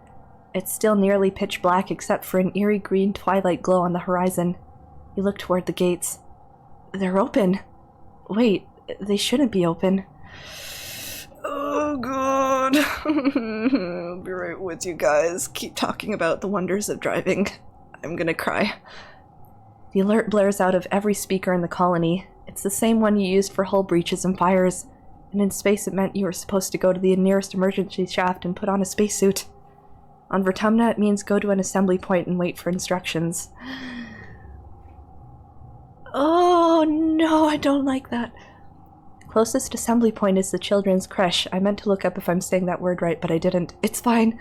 It's still nearly pitch black except for an eerie green twilight glow on the horizon. You look toward the gates. They're open. Wait, they shouldn't be open. Oh god. I'll be right with you guys. Keep talking about the wonders of driving. I'm gonna cry. The alert blares out of every speaker in the colony. It's the same one you used for hull breaches and fires. And in space it meant you were supposed to go to the nearest emergency shaft and put on a spacesuit. On Vertumna it means go to an assembly point and wait for instructions. Oh no, I don't like that. Closest assembly point is the children's creche. I meant to look up if I'm saying that word right, but I didn't. It's fine.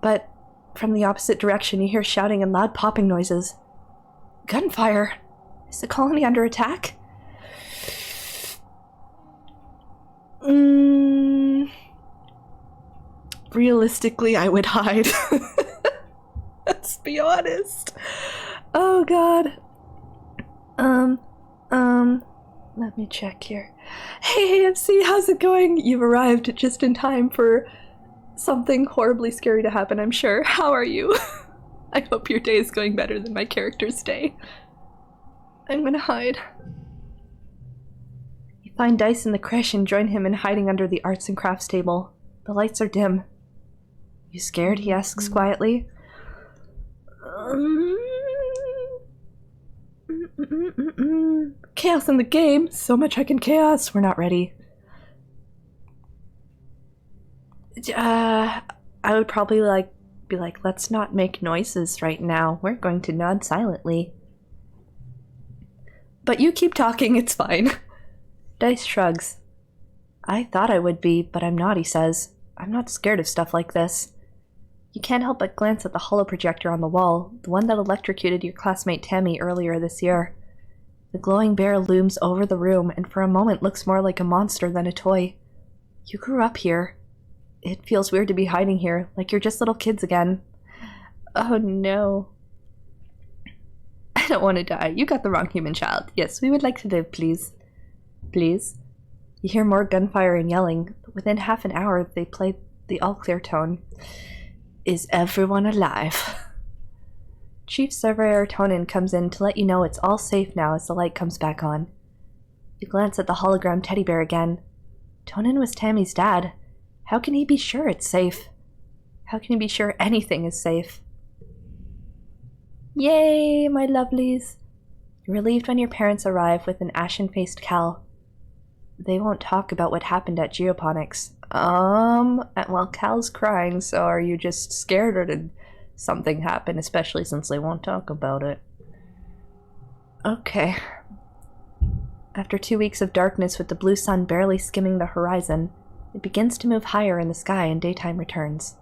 But from the opposite direction you hear shouting and loud popping noises. Gunfire! Is the colony under attack? Realistically, I would hide. Let's be honest. Oh god. Let me check here. Hey AMC, how's it going? You've arrived just in time for something horribly scary to happen, I'm sure. How are you? I hope your day is going better than my character's day. I'm gonna hide. You find Dice in the creche and join him in hiding under the arts and crafts table. The lights are dim. You scared? He asks quietly. Chaos in the game. So much heckin' chaos. We're not ready. I would probably be like, let's not make noises right now. We're going to nod silently. But you keep talking, it's fine. Dice shrugs. I thought I would be, but I'm not, he says. I'm not scared of stuff like this. You can't help but glance at the holoprojector on the wall, the one that electrocuted your classmate Tammy earlier this year. The glowing bear looms over the room and for a moment looks more like a monster than a toy. You grew up here. It feels weird to be hiding here, like you're just little kids again. Oh no. I don't want to die. You got the wrong human child. Yes, we would like to live, please. Please? You hear more gunfire and yelling, but within half an hour they play the all-clear tone. Is everyone alive? Chief Surveyor Tonin comes in to let you know it's all safe now as the light comes back on. You glance at the hologram teddy bear again. Tonin was Tammy's dad. How can he be sure it's safe? How can he be sure anything is safe? Yay, my lovelies! You're relieved when your parents arrive with an ashen-faced Cal. They won't talk about what happened at Geoponics. Well, Cal's crying, so are you just scared or did something happen, especially since they won't talk about it? Okay. After 2 weeks of darkness with the blue sun barely skimming the horizon, it begins to move higher in the sky and daytime returns.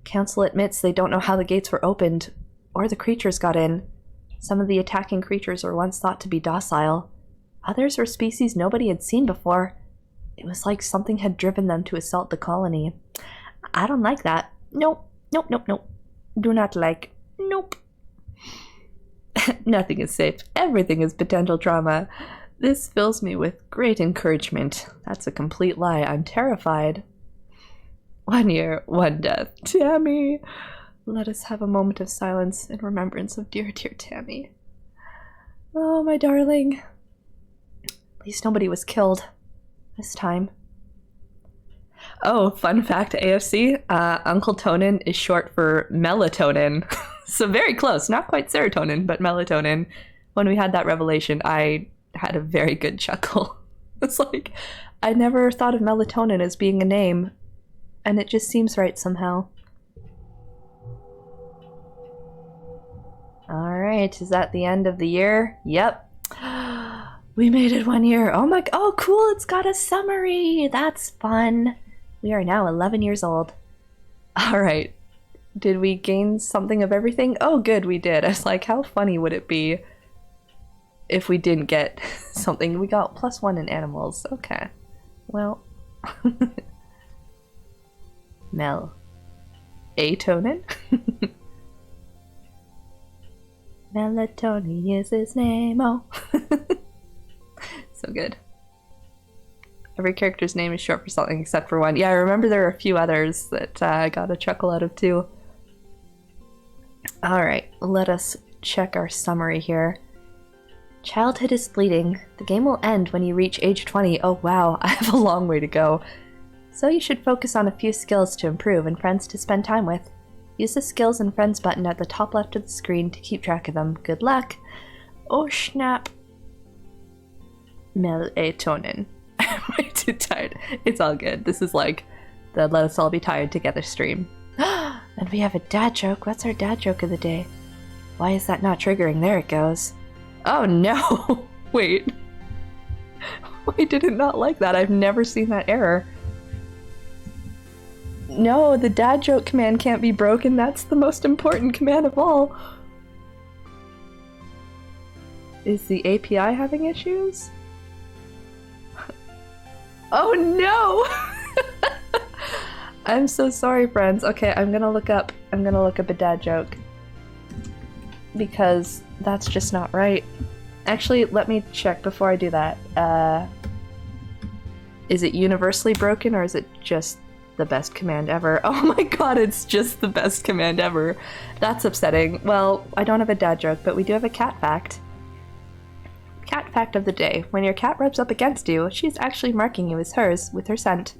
Council admits they don't know how the gates were opened, or the creatures got in. Some of the attacking creatures were once thought to be docile. Others were species nobody had seen before. It was like something had driven them to assault the colony. I don't like that. Nope. Nope, nope, nope. Do not like. Nope. Nothing is safe. Everything is potential trauma. This fills me with great encouragement. That's a complete lie. I'm terrified. 1 year, 1 death. Tammy! Let us have a moment of silence in remembrance of dear, dear Tammy. Oh, my darling. At least nobody was killed. This time. Oh, fun fact, AFC. Uncle Tonin is short for melatonin. So very close. Not quite serotonin, but melatonin. When we had that revelation, I had a very good chuckle. It's like, I never thought of melatonin as being a name. And it just seems right somehow. Alright, is that the end of the year? Yep. We made it 1 year. Oh cool, it's got a summary. That's fun. We are now 11 years old. Alright. Did we gain something of everything? Oh good, we did. I was like, how funny would it be if we didn't get something? We got +1 in animals. Okay. Well. Mel. Atonin? Melatonin is his name, oh. So good. Every character's name is short for something except for one. Yeah, I remember there were a few others that I got a chuckle out of too. Alright, let us check our summary here. Childhood is fleeting. The game will end when you reach age 20. Oh wow, I have a long way to go. So you should focus on a few skills to improve and friends to spend time with. Use the Skills and Friends button at the top left of the screen to keep track of them. Good luck! Oh snap! Melatonin. I'm way too tired. It's all good. This is like the Let Us All Be Tired Together stream. And we have a dad joke. What's our dad joke of the day? Why is that not triggering? There it goes. Oh no! Wait. I did not like that. I've never seen that error. No, the dad joke command can't be broken. That's the most important command of all. Is the API having issues? Oh no! I'm so sorry, friends. Okay, I'm gonna look up a dad joke. Because that's just not right. Actually, let me check before I do that. Is it universally broken or is it just the best command ever? Oh my god, it's just the best command ever. That's upsetting. Well, I don't have a dad joke, but we do have a cat fact. Cat fact of the day. When your cat rubs up against you, she's actually marking you as hers with her scent.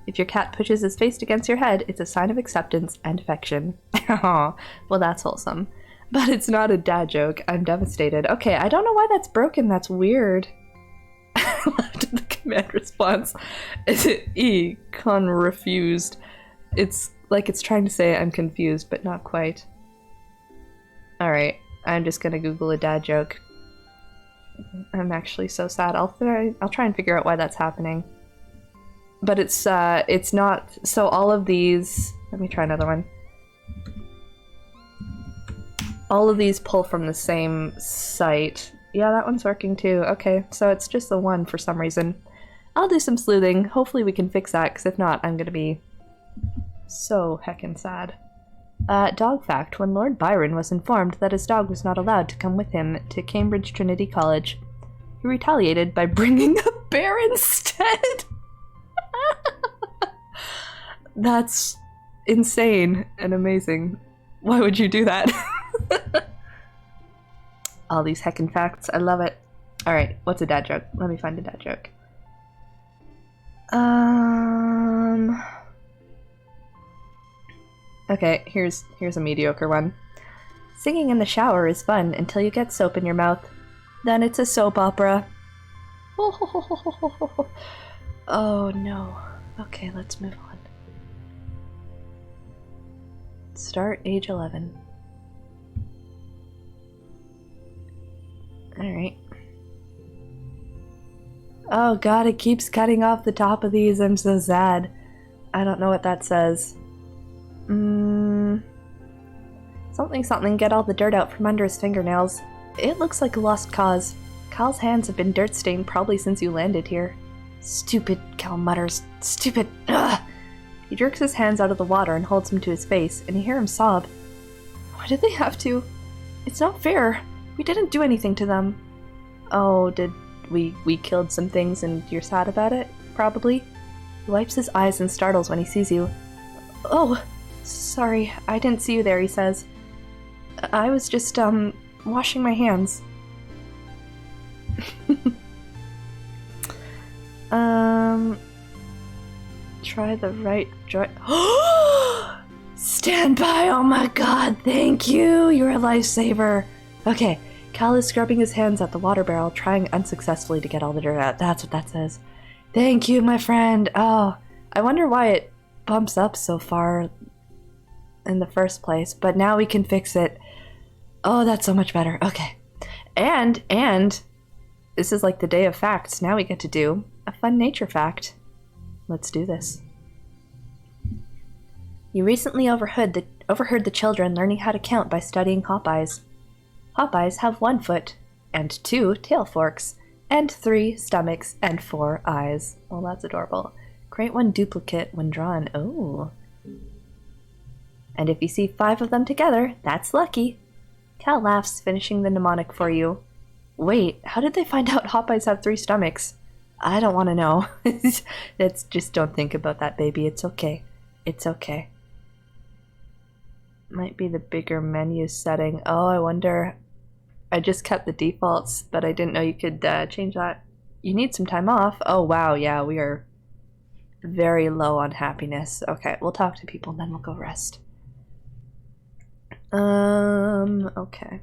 If your cat pushes his face against your head, it's a sign of acceptance and affection. Well, that's wholesome. But it's not a dad joke. I'm devastated. Okay, I don't know why that's broken. That's weird. Left of the command response. Is it con refused? It's like it's trying to say I'm confused, but not quite. Alright, I'm just gonna Google a dad joke. I'm actually so sad. I'll try and figure out why that's happening. But it's not. So all of these. Let me try another one. All of these pull from the same site. Yeah, that one's working too. Okay, so it's just the one for some reason. I'll do some sleuthing. Hopefully we can fix that, because if not, I'm gonna be so heckin' sad. Dog fact. When Lord Byron was informed that his dog was not allowed to come with him to Cambridge Trinity College, he retaliated by bringing a bear instead! That's insane and amazing. Why would you do that? All these heckin' facts. I love it. Alright, what's a dad joke? Let me find a dad joke. Okay, here's a mediocre one. Singing in the shower is fun until you get soap in your mouth. Then it's a soap opera. Oh no. Okay, let's move on. Start age 11. Alright. Oh god, it keeps cutting off the top of these. I'm so sad. I don't know what that says. Something something, get all the dirt out from under his fingernails. It looks like a lost cause. Cal's hands have been dirt-stained probably since you landed here. Stupid, Cal mutters. Stupid, ugh! He jerks his hands out of the water and holds them to his face, and you hear him sob. Why did they have to? It's not fair. We didn't do anything to them. Oh, did we killed some things and you're sad about it? Probably. He wipes his eyes and startles when he sees you. Oh, sorry, I didn't see you there, he says. I was just, washing my hands. Try the right joint. Stand by! Oh my god, thank you! You're a lifesaver! Okay, Cal is scrubbing his hands at the water barrel, trying unsuccessfully to get all the dirt out. That's what that says. Thank you, my friend! Oh, I wonder why it bumps up so far in the first place, but now we can fix it. Oh, that's so much better. Okay. And, this is like the day of facts. Now we get to do a fun nature fact. Let's do this. You recently overheard the children learning how to count by studying hawkeyes. Hawkeyes have 1 foot, and 2 tail forks, and 3 stomachs, and 4 eyes. Oh, that's adorable. Create 1 duplicate when drawn. Oh. And if you see 5 of them together, that's lucky. Cal laughs, finishing the mnemonic for you. Wait, how did they find out hawkeyes have 3 stomachs? I don't want to know. Just don't think about that, baby. It's okay. It's okay. Might be the bigger menu setting. Oh, I wonder. I just kept the defaults, but I didn't know you could change that. You need some time off. Oh, wow. Yeah, we are very low on happiness. Okay, we'll talk to people and then we'll go rest. Okay.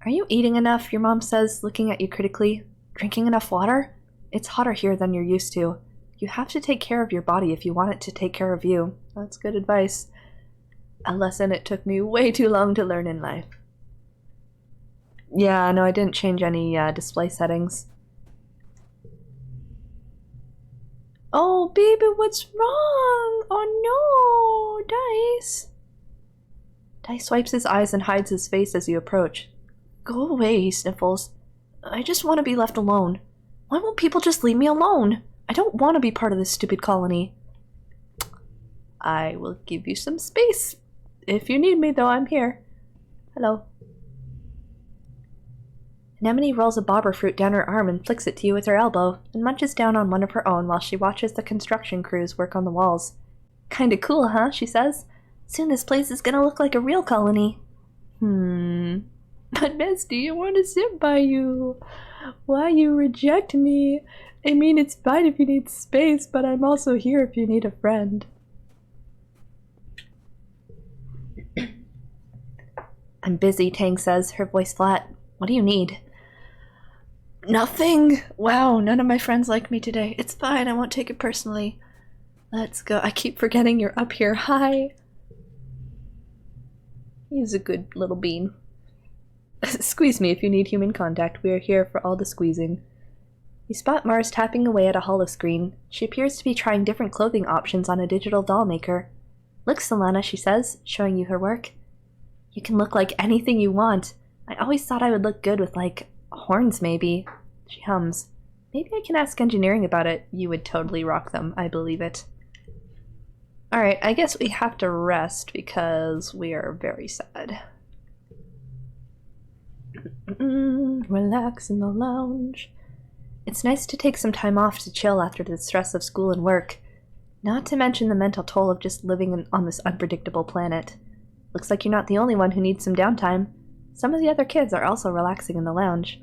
Are you eating enough? Your mom says, looking at you critically. Drinking enough water? It's hotter here than you're used to. You have to take care of your body if you want it to take care of you. That's good advice. A lesson it took me way too long to learn in life. Yeah, no, I didn't change any display settings. Oh, baby, what's wrong? Oh no, Dice. Dice wipes his eyes and hides his face as you approach. Go away, he sniffles. I just want to be left alone. Why won't people just leave me alone? I don't want to be part of this stupid colony. I will give you some space. If you need me, though, I'm here. Hello. Anemone rolls a bobber fruit down her arm and flicks it to you with her elbow, and munches down on one of her own while she watches the construction crews work on the walls. Kinda cool, huh? She says. Soon this place is gonna look like a real colony. But Bestie, I want to sit by you. Why you reject me? I mean, it's fine if you need space, but I'm also here if you need a friend. I'm busy, Tang says, her voice flat. What do you need? Nothing! Wow, none of my friends like me today. It's fine, I won't take it personally. Let's go. I keep forgetting you're up here. Hi! He's a good little bean. Squeeze me if you need human contact. We are here for all the squeezing. You spot Mars tapping away at a holoscreen. She appears to be trying different clothing options on a digital doll maker. Look, Solana, she says, showing you her work. You can look like anything you want. I always thought I would look good with, like, horns, maybe. She hums. Maybe I can ask engineering about it. You would totally rock them. I believe it. Alright, I guess we have to rest because we are very sad. Relax in the lounge. It's nice to take some time off to chill after the stress of school and work. Not to mention the mental toll of just living on this unpredictable planet. Looks like you're not the only one who needs some downtime. Some of the other kids are also relaxing in the lounge.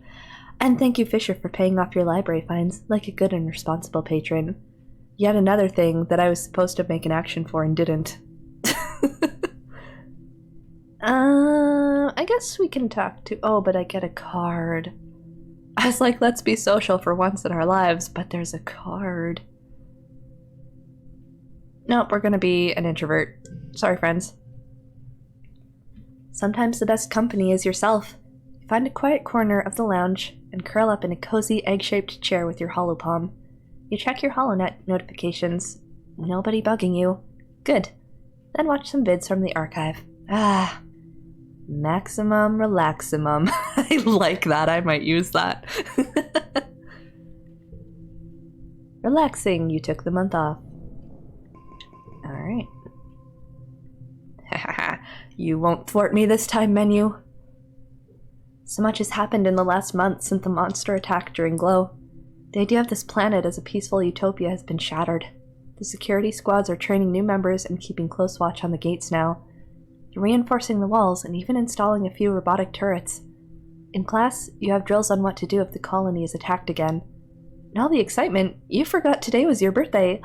And thank you, Fisher, for paying off your library fines like a good and responsible patron. Yet another thing that I was supposed to make an action for and didn't. I guess we can talk to... Oh, but I get a card. I was like, let's be social for once in our lives, but there's a card. Nope, we're gonna be an introvert. Sorry, friends. Sometimes the best company is yourself. Find a quiet corner of the lounge and curl up in a cozy egg-shaped chair with your holopalm. You check your HoloNet notifications. Nobody bugging you. Good. Then watch some vids from the archive. Ah. Maximum relaximum. I like that. I might use that. Relaxing. You took the month off. Alright. You won't thwart me this time, menu. So much has happened in the last month since the monster attack during Glow. The idea of this planet as a peaceful utopia has been shattered. The security squads are training new members and keeping close watch on the gates now. They're reinforcing the walls and even installing a few robotic turrets. In class, you have drills on what to do if the colony is attacked again. In all the excitement, you forgot today was your birthday.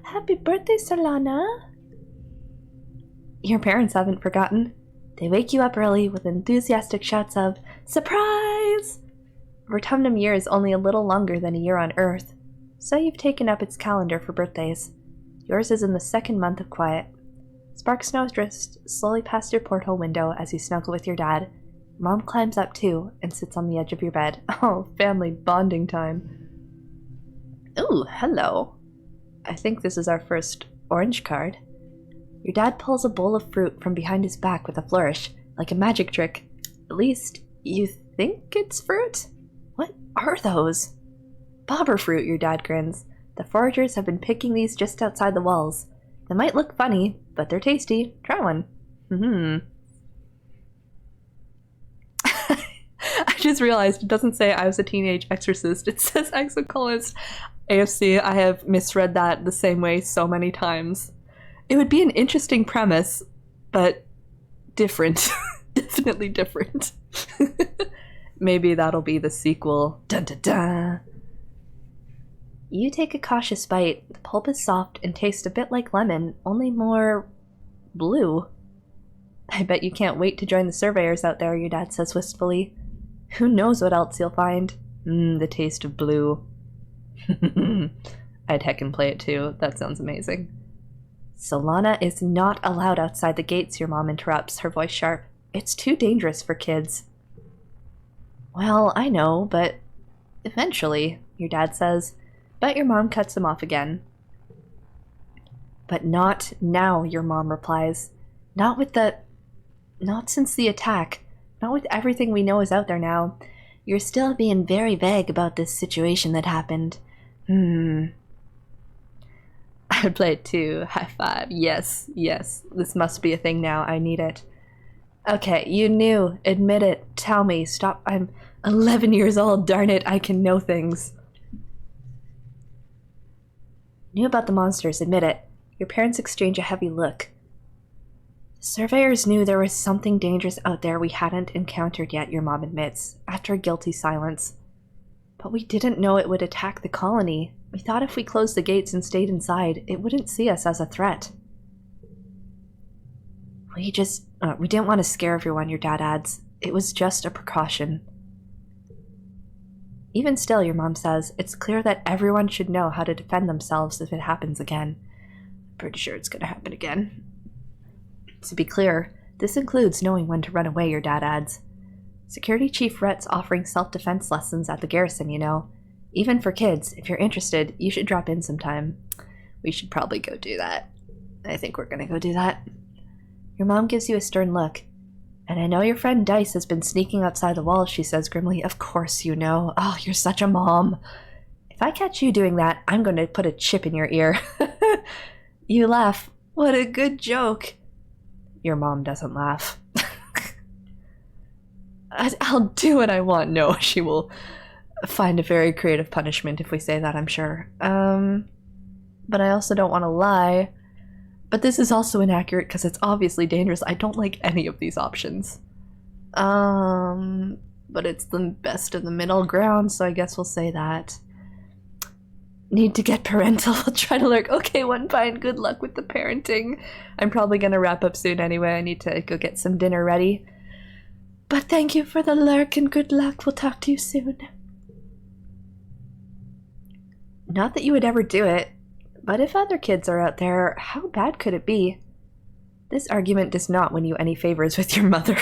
Happy birthday, Solana! Your parents haven't forgotten. They wake you up early with enthusiastic shouts of, "Surprise!" Vertumnum year is only a little longer than a year on Earth, so you've taken up its calendar for birthdays. Yours is in the second month of quiet. Spark snows drift slowly past your porthole window as you snuggle with your dad. Mom climbs up too and sits on the edge of your bed. Oh, family bonding time. Ooh, hello. I think this is our first orange card. Your dad pulls a bowl of fruit from behind his back with a flourish, like a magic trick. At least, you think it's fruit? What are those? Bobber fruit, your dad grins. The foragers have been picking these just outside the walls. They might look funny, but they're tasty. Try one. I just realized it doesn't say I was a teenage exorcist. It says exocolonist. AFC, I have misread that the same way so many times. It would be an interesting premise, but different. Definitely different. Maybe that'll be the sequel. Dun dun dun. You take a cautious bite. The pulp is soft and tastes a bit like lemon, only more blue. I bet you can't wait to join the surveyors out there, your dad says wistfully. Who knows what else you'll find? The taste of blue. I'd heckin' play it too. That sounds amazing. Solana is not allowed outside the gates, your mom interrupts, her voice sharp. It's too dangerous for kids. Well, I know, but eventually, your dad says, but your mom cuts him off again. But not now, your mom replies. Not since the attack. Not with everything we know is out there now. You're still being very vague about this situation that happened. I'd play it too. High five. Yes, yes. This must be a thing now. I need it. Okay, you knew. Admit it. Tell me. Stop. I'm 11 years old. Darn it. I can know things. Knew about the monsters. Admit it. Your parents exchange a heavy look. Surveyors knew there was something dangerous out there we hadn't encountered yet, your mom admits, after a guilty silence. But we didn't know it would attack the colony. We thought if we closed the gates and stayed inside, it wouldn't see us as a threat. We didn't want to scare everyone, your dad adds. It was just a precaution. Even still, your mom says, it's clear that everyone should know how to defend themselves if it happens again. I'm pretty sure it's gonna happen again. To be clear, this includes knowing when to run away, your dad adds. Security Chief Rhett's offering self-defense lessons at the garrison, you know. Even for kids, if you're interested, you should drop in sometime. We should probably go do that. I think we're gonna go do that. Your mom gives you a stern look. And I know your friend Dice has been sneaking outside the walls, she says grimly. Of course you know. Oh, you're such a mom. If I catch you doing that, I'm going to put a chip in your ear. You laugh. What a good joke. Your mom doesn't laugh. I'll do what I want. No, she will find a very creative punishment if we say that, I'm sure. But I also don't want to lie. But this is also inaccurate because it's obviously dangerous. I don't like any of these options. But it's the best of the middle ground, so I guess we'll say that. Need to get parental. We'll try to lurk. Okay, One Pine, good luck with the parenting. I'm probably gonna wrap up soon anyway. I need to go get some dinner ready. But thank you for the lurk and good luck. We'll talk to you soon. Not that you would ever do it. But if other kids are out there, how bad could it be? This argument does not win you any favors with your mother.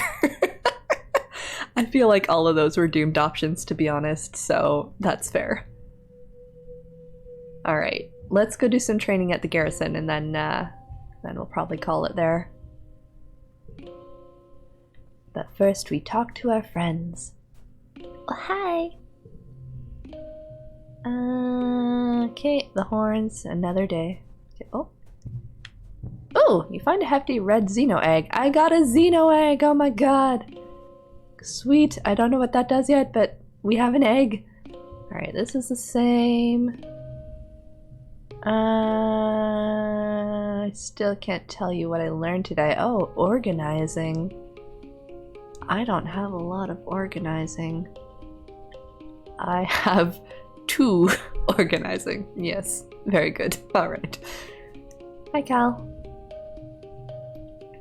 I feel like all of those were doomed options, to be honest, so that's fair. Alright, let's go do some training at the garrison, and then we'll probably call it there. But first we talk to our friends. Oh, hi! Okay, the horns, another day. Oh. Oh, you find a hefty red Xeno egg. I got a Xeno egg, oh my god. Sweet, I don't know what that does yet, but we have an egg. Alright, this is the same. I still can't tell you what I learned today. Oh, organizing. I don't have a lot of organizing. I have 2 organizing. Yes, very good. Alright. Hi, Cal.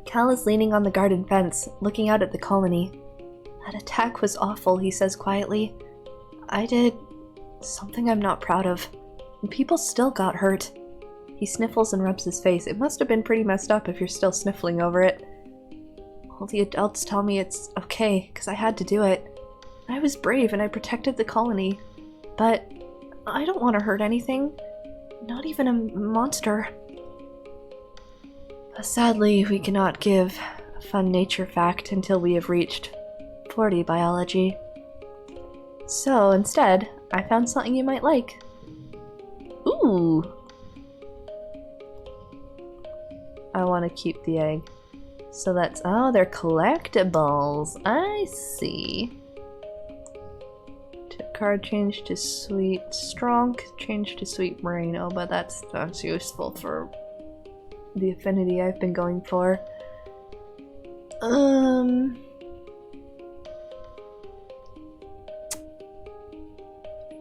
Cal is leaning on the garden fence, looking out at the colony. That attack was awful, he says quietly. I did something I'm not proud of, and people still got hurt. He sniffles and rubs his face. It must have been pretty messed up if you're still sniffling over it. All the adults tell me it's okay, because I had to do it. I was brave and I protected the colony, but I don't want to hurt anything. Not even a monster. Sadly, we cannot give a fun nature fact until we have reached 40 biology. So instead, I found something you might like. Ooh! I want to keep the egg. So that's... oh, they're collectibles. I see. Tip card change to sweet strong, change to sweet marine. Oh, but that's useful for the affinity I've been going for.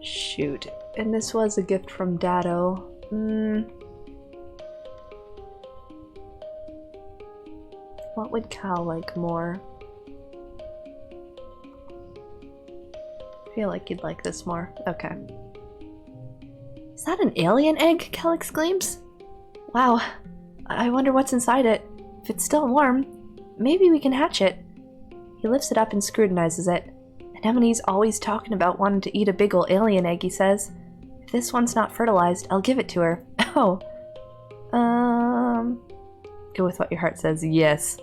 Shoot. And this was a gift from Dado. What would Cal like more? I feel like you'd like this more. Okay. Is that an alien egg? Cal exclaims. Wow. I wonder what's inside it. If it's still warm, maybe we can hatch it. He lifts it up and scrutinizes it. Anemone's always talking about wanting to eat a big ol' alien egg, he says. If this one's not fertilized, I'll give it to her. Oh. Go with what your heart says. Yes.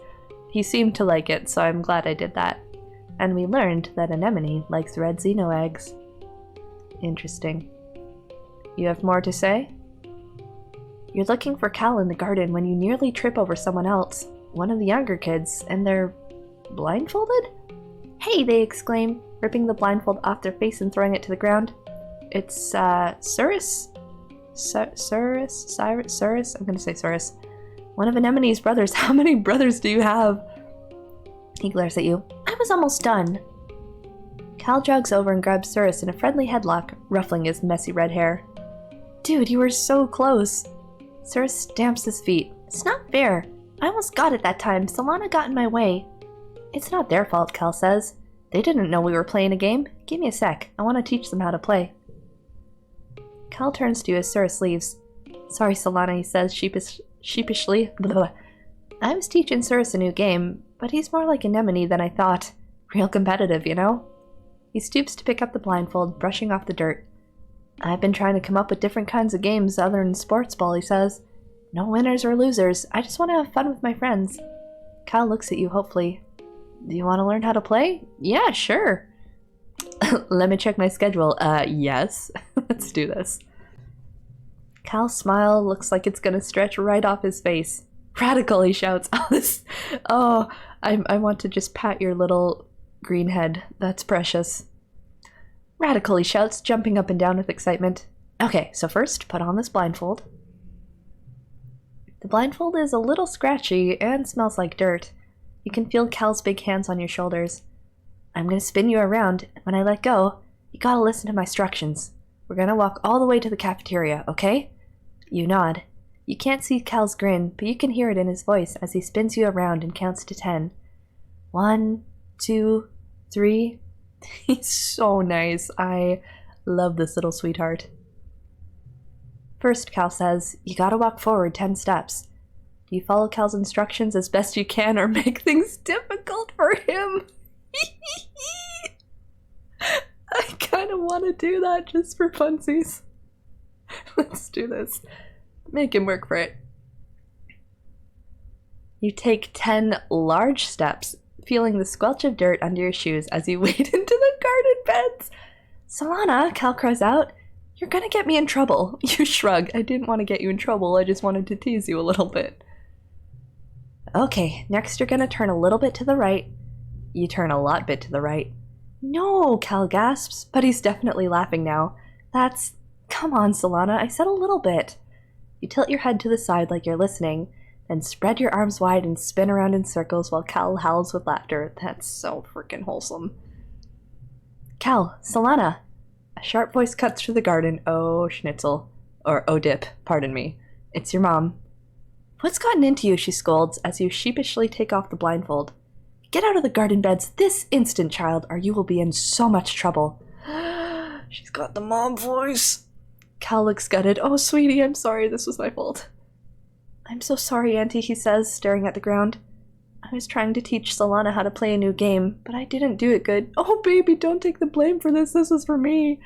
He seemed to like it, so I'm glad I did that. And we learned that Anemone likes red Xeno eggs. Interesting. You have more to say? You're looking for Cal in the garden when you nearly trip over someone else, one of the younger kids, and they're blindfolded? Hey, they exclaim, ripping the blindfold off their face and throwing it to the ground. It's, Cyrus? Cyrus? I'm gonna say Cyrus. One of Anemone's brothers. How many brothers do you have? He glares at you. I was almost done. Cal jogs over and grabs Cyrus in a friendly headlock, ruffling his messy red hair. Dude, you were so close. Cyrus stamps his feet. It's not fair. I almost got it that time. Solana got in my way. It's not their fault, Cal says. They didn't know we were playing a game. Give me a sec. I want to teach them how to play. Cal turns to you as Cyrus leaves. Sorry, Solana, he says sheepishly. Blah, blah. I was teaching Cyrus a new game, but he's more like Anemone than I thought. Real competitive, you know? He stoops to pick up the blindfold, brushing off the dirt. I've been trying to come up with different kinds of games other than sports ball, he says. No winners or losers. I just want to have fun with my friends. Cal looks at you hopefully. Do you want to learn how to play? Yeah, sure. Let me check my schedule. Yes. Let's do this. Cal's smile looks like it's gonna stretch right off his face. Radical, he shouts. I want to just pat your little green head. That's precious. Radical, he shouts, jumping up and down with excitement. Okay, so first, put on this blindfold. The blindfold is a little scratchy and smells like dirt. You can feel Cal's big hands on your shoulders. I'm gonna spin you around, and when I let go, you gotta listen to my instructions. We're gonna walk all the way to the cafeteria, okay? You nod. You can't see Cal's grin, but you can hear it in his voice as he spins you around and counts to 10. 1, 2, 3. He's so nice. I love this little sweetheart. First, Cal says, you gotta walk forward 10 steps. Do you follow Cal's instructions as best you can or make things difficult for him? I kind of want to do that just for funsies. Let's do this. Make him work for it. You take 10 large steps, feeling the squelch of dirt under your shoes as you wade into the garden beds. Solana, Cal cries out, you're gonna get me in trouble. You shrug. I didn't want to get you in trouble. I just wanted to tease you a little bit. Okay, next you're gonna turn a little bit to the right, You turn a lot bit to the right. No, Cal gasps, but he's definitely laughing now. That's... Come on, Solana, I said a little bit. You tilt your head to the side like you're listening, then spread your arms wide and spin around in circles while Cal howls with laughter. That's so freaking wholesome. Cal, Solana! A sharp voice cuts through the garden. Oh, Schnitzel. Or oh, Dip, pardon me. It's your mom. What's gotten into you, she scolds, as you sheepishly take off the blindfold. Get out of the garden beds this instant, child, or you will be in so much trouble. She's got the mom voice. Cal looks gutted. Oh, sweetie, I'm sorry, this was my fault. I'm so sorry, Auntie, he says, staring at the ground. I was trying to teach Solana how to play a new game, but I didn't do it good. Oh, baby, don't take the blame for this. This was for me.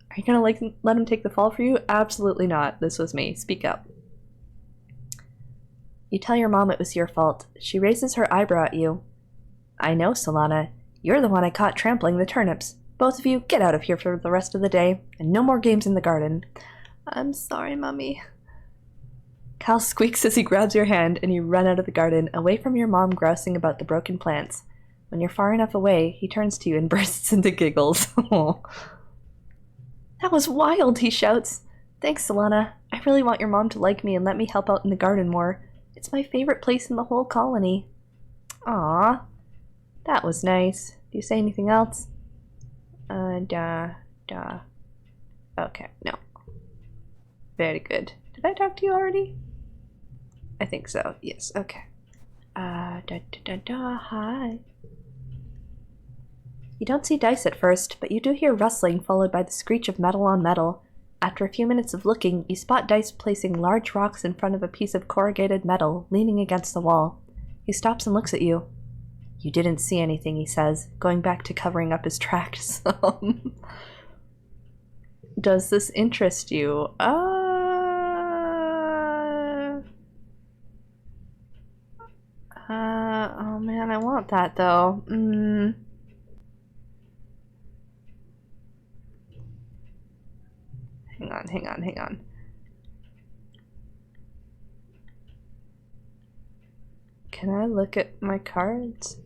Are you gonna let him take the fall for you? Absolutely not. This was me. Speak up. You tell your mom it was your fault. She raises her eyebrow at you. I know, Solana. You're the one I caught trampling the turnips. Both of you, get out of here for the rest of the day, and no more games in the garden. I'm sorry, Mummy. Cal squeaks as he grabs your hand, and you run out of the garden, away from your mom grousing about the broken plants. When you're far enough away, he turns to you and bursts into giggles. That was wild, he shouts. Thanks, Solana. I really want your mom to like me and let me help out in the garden more. It's my favorite place in the whole colony. Aww. That was nice. Do you say anything else? Okay, no. Very good. Did I talk to you already? I think so. Yes, okay. Hi. You don't see Dice at first, but you do hear rustling followed by the screech of metal on metal. After a few minutes of looking, you spot Dice placing large rocks in front of a piece of corrugated metal leaning against the wall. He stops and looks at you. You didn't see anything, he says, going back to covering up his tracks. Does this interest you? Oh man, I want that though. Hang on. Can I look at my cards?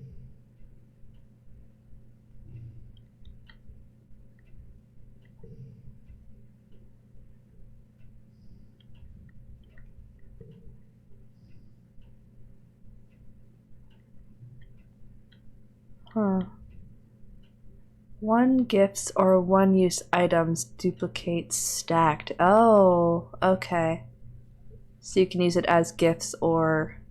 Huh. 1 gifts or 1 use items duplicate stacked. Oh, okay. So you can use it as gifts or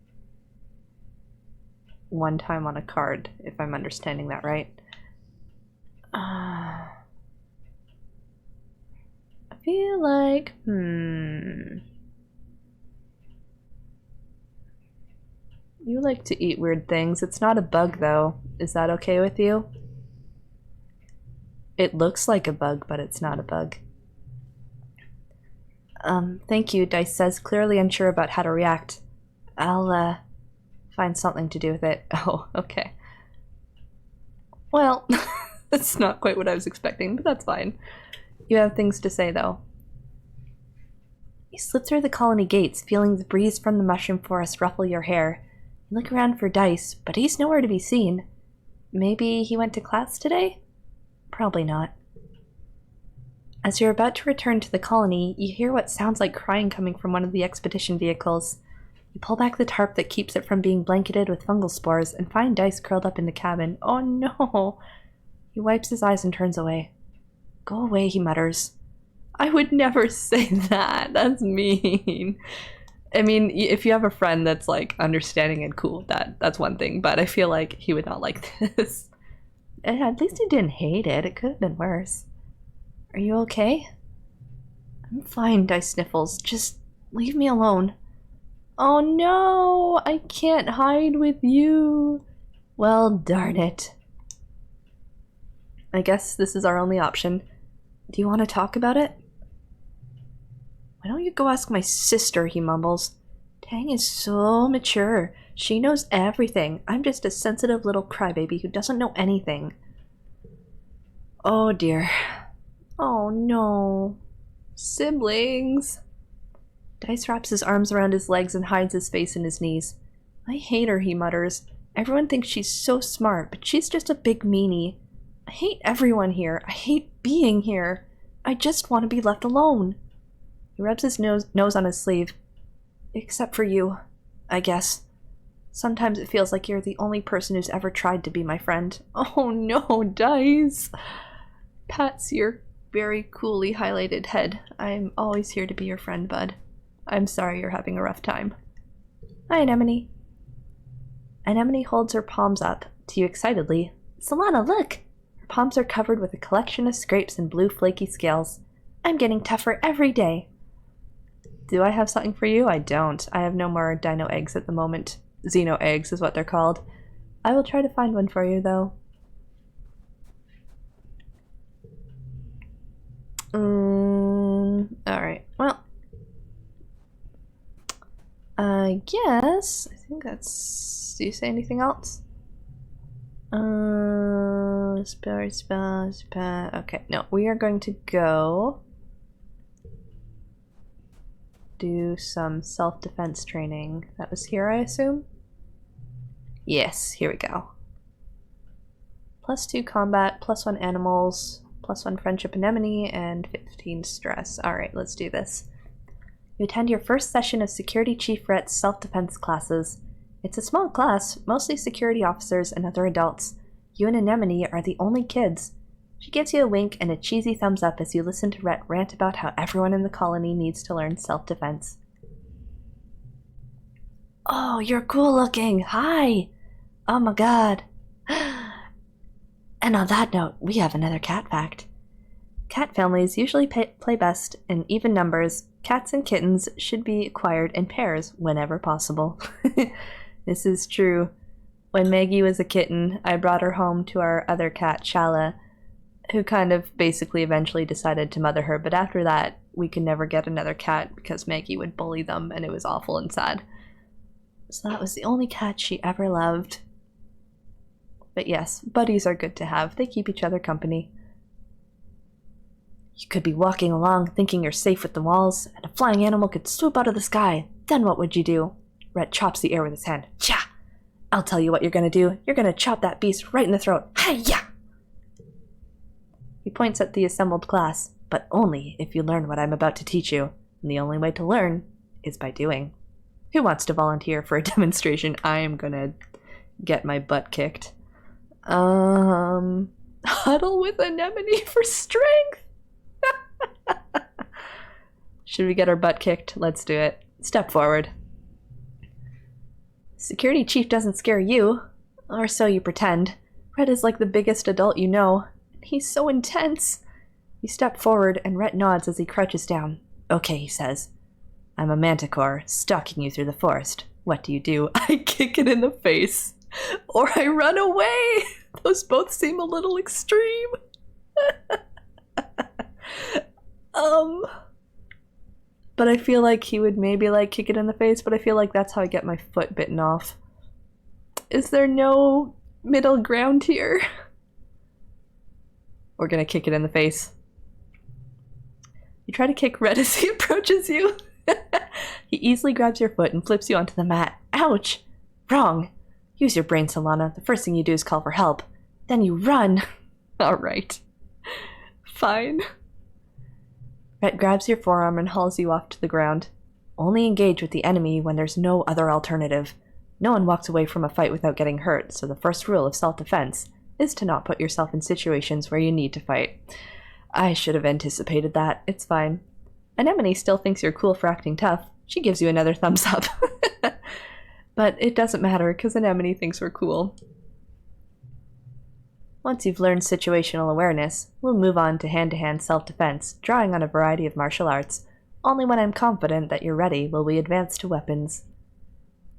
one time on a card, if I'm understanding that right. I feel like, You like to eat weird things. It's not a bug, though. Is that okay with you? It looks like a bug, but it's not a bug. Thank you, Dice says, clearly unsure about how to react. I'll, find something to do with it. Oh, okay. Well, that's not quite what I was expecting, but that's fine. You have things to say, though. You slip through the colony gates, feeling the breeze from the mushroom forest ruffle your hair. You look around for Dice, but he's nowhere to be seen. Maybe he went to class today? Probably not. As you're about to return to the colony, you hear what sounds like crying coming from one of the expedition vehicles. You pull back the tarp that keeps it from being blanketed with fungal spores and find Dice curled up in the cabin. Oh no! He wipes his eyes and turns away. Go away, he mutters. I would never say that. That's mean. I mean, if you have a friend that's like understanding and cool, that's one thing, but I feel like he would not like this. At least he didn't hate it. It could have been worse. Are you okay? I'm fine, Dice sniffles. Just leave me alone. Oh no! I can't hide with you! Well, darn it. I guess this is our only option. Do you want to talk about it? Why don't you go ask my sister, he mumbles. Tang is so mature. She knows everything. I'm just a sensitive little crybaby who doesn't know anything. Oh dear. Oh no. Siblings. Dice wraps his arms around his legs and hides his face in his knees. I hate her, he mutters. Everyone thinks she's so smart, but she's just a big meanie. I hate everyone here. I hate being here. I just want to be left alone. He rubs his nose on his sleeve. Except for you, I guess. Sometimes it feels like you're the only person who's ever tried to be my friend. Oh no, Dice! Pats your very coolly highlighted head. I'm always here to be your friend, bud. I'm sorry you're having a rough time. Hi, Anemone. Anemone holds her palms up to you excitedly. Solana, look! Her palms are covered with a collection of scrapes and blue flaky scales. I'm getting tougher every day. Do I have something for you? I don't. I have no more dino eggs at the moment. Xeno eggs is what they're called. I will try to find one for you, though. Alright, well. I guess. I think that's. Do you say anything else? Spell. Okay, no, we are going to go do some self-defense training. That was here, I assume? Yes, here we go. +2 combat, +1 animals, +1 friendship anemone, and 15 stress. Alright, let's do this. You attend your first session of Security Chief Rhett's self-defense classes. It's a small class, mostly security officers and other adults. You and Anemone are the only kids. She gives you a wink and a cheesy thumbs up as you listen to Rhett rant about how everyone in the colony needs to learn self-defense. Oh, you're cool looking! Hi! Oh my god. And on that note, we have another cat fact. Cat families usually play best in even numbers. Cats and kittens should be acquired in pairs whenever possible. This is true. When Maggie was a kitten, I brought her home to our other cat, Shala, who kind of basically eventually decided to mother her, but after that, we could never get another cat because Maggie would bully them, and it was awful and sad. So that was the only cat she ever loved. But yes, buddies are good to have. They keep each other company. You could be walking along thinking you're safe with the walls, and a flying animal could swoop out of the sky. Then what would you do? Rhett chops the air with his hand. Cha! I'll tell you what you're gonna do. You're gonna chop that beast right in the throat. Hi-ya! He points at the assembled class, but only if you learn what I'm about to teach you. And the only way to learn is by doing. Who wants to volunteer for a demonstration? I am gonna get my butt kicked. Huddle with Anemone for strength! Should we get our butt kicked? Let's do it. Step forward. Security Chief doesn't scare you. Or so you pretend. Rhett is like the biggest adult you know. He's so intense. You step forward and Rhett nods as he crouches down. Okay, he says. I'm a manticore, stalking you through the forest. What do? I kick it in the face. Or I run away. Those both seem a little extreme. But I feel like he would maybe like kick it in the face, but I feel like that's how I get my foot bitten off. Is there no middle ground here? We're gonna kick it in the face. You try to kick Red as he approaches you. He easily grabs your foot and flips you onto the mat. Ouch! Wrong. Use your brain, Solana. The first thing you do is call for help. Then you run. Alright. Fine. Rhett grabs your forearm and hauls you off to the ground. Only engage with the enemy when there's no other alternative. No one walks away from a fight without getting hurt, so the first rule of self-defense is to not put yourself in situations where you need to fight. I should have anticipated that. It's fine. Anemone still thinks you're cool for acting tough. She gives you another thumbs up. But it doesn't matter, because Anemone thinks we're cool. Once you've learned situational awareness, we'll move on to hand-to-hand self-defense, drawing on a variety of martial arts. Only when I'm confident that you're ready will we advance to weapons.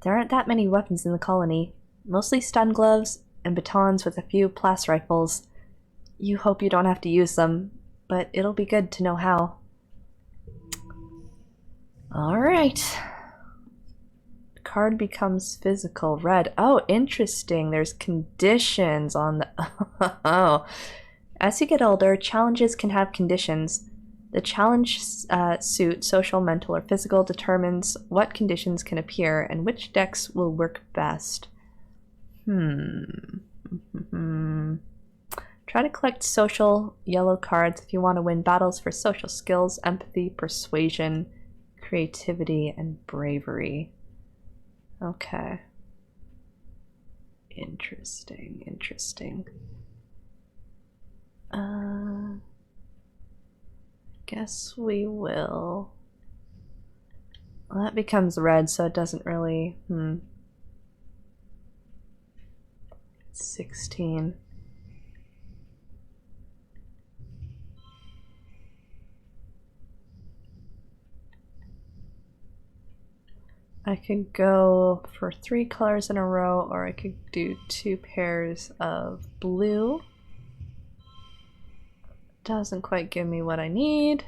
There aren't that many weapons in the colony, mostly stun gloves and batons with a few plas rifles. You hope you don't have to use them, but it'll be good to know how. Alright. Card becomes physical. Red. Oh, interesting. There's conditions on the... Oh. As you get older, challenges can have conditions. The challenge suit, social, mental, or physical, determines what conditions can appear and which decks will work best. Try to collect social yellow cards if you want to win battles for social skills, empathy, persuasion, creativity, and bravery. Okay. Interesting, interesting. Guess we will. Well, that becomes red, so it doesn't really. 16. I could go for 3 colors in a row, or I could do 2 pairs of blue. Doesn't quite give me what I need.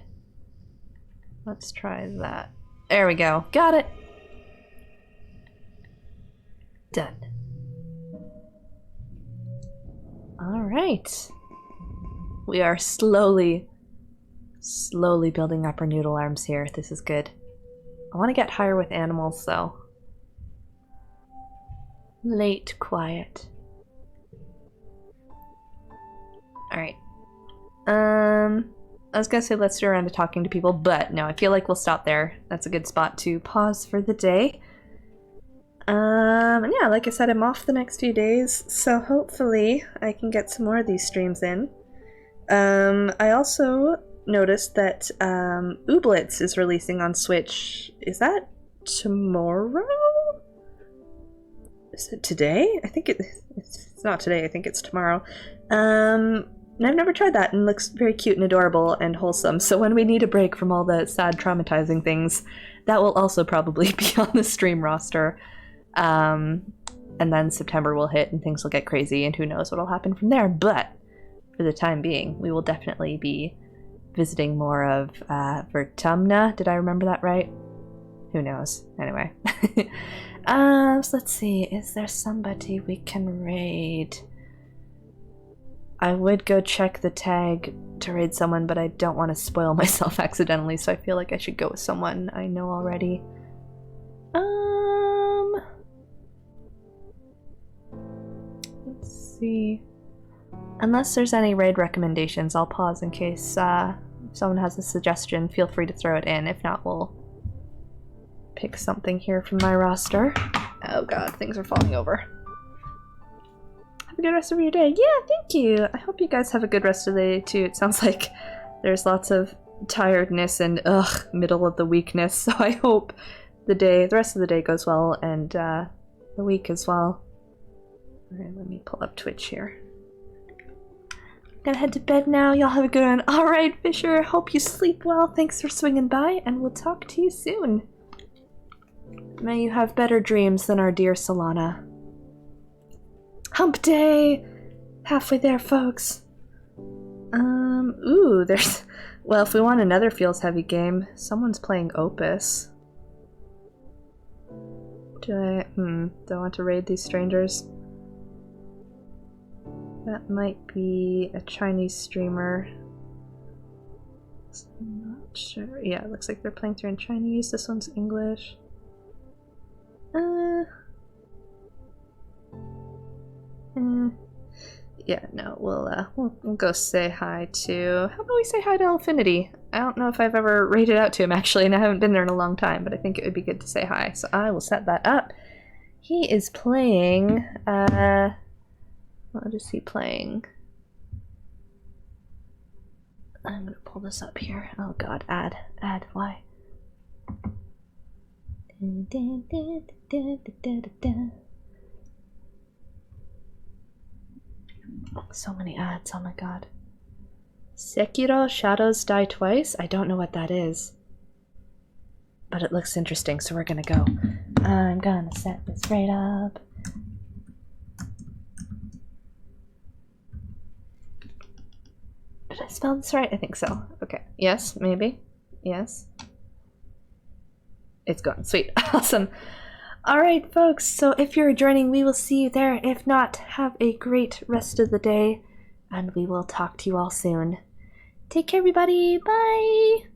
Let's try that. There we go. Got it. Done. All right. We are slowly building up our noodle arms here. This is good. I want to get higher with animals, though. Late quiet. Alright. I was gonna say let's do a round of talking to people, but no, I feel like we'll stop there. That's a good spot to pause for the day. And yeah, like I said, I'm off the next few days, so hopefully I can get some more of these streams in. I also noticed that Ooblets is releasing on Switch. Is that tomorrow? Is it today? I think it's not today. I think it's tomorrow. And I've never tried that, and it looks very cute and adorable and wholesome. So when we need a break from all the sad, traumatizing things, that will also probably be on the stream roster. And then September will hit and things will get crazy, and who knows what will happen from there. But for the time being, we will definitely be visiting more of Vertumna. Did I remember that right? Who knows? Anyway. So let's see. Is there somebody we can raid? I would go check the tag to raid someone, but I don't want to spoil myself accidentally, so I feel like I should go with someone I know already. Let's see. Unless there's any raid recommendations, I'll pause in case if someone has a suggestion. Feel free to throw it in. If not, we'll pick something here from my roster. Oh god, things are falling over. Have a good rest of your day. Yeah, thank you. I hope you guys have a good rest of the day too. It sounds like there's lots of tiredness and middle of the weakness. So I hope the rest of the day goes well, and the week as well. Alright, let me pull up Twitch here. I'm gonna head to bed now. Y'all have a good one. Alright, Fisher. Hope you sleep well. Thanks for swinging by, and we'll talk to you soon. May you have better dreams than our dear Solana. Hump day! Halfway there, folks. Ooh, there's... Well, if we want another feels heavy game, someone's playing Opus. Do I want to raid these strangers? That might be a Chinese streamer. I'm not sure. Yeah, it looks like they're playing through in Chinese. This one's English. Yeah, no, we'll go say hi to... How about we say hi to Elfinity? I don't know if I've ever raided out to him, actually, and I haven't been there in a long time, but I think it would be good to say hi, so I will set that up. He is playing, what is he playing? I'm gonna pull this up here. Oh god, add, why? So many ads, oh my god. Sekiro Shadows Die Twice? I don't know what that is. But it looks interesting, so we're gonna go. I'm gonna set this right up. Did I spell this right? I think so. Okay. Yes, maybe. Yes. It's going. Sweet. Awesome. Alright, folks. So if you're joining, we will see you there. If not, have a great rest of the day. And we will talk to you all soon. Take care, everybody. Bye!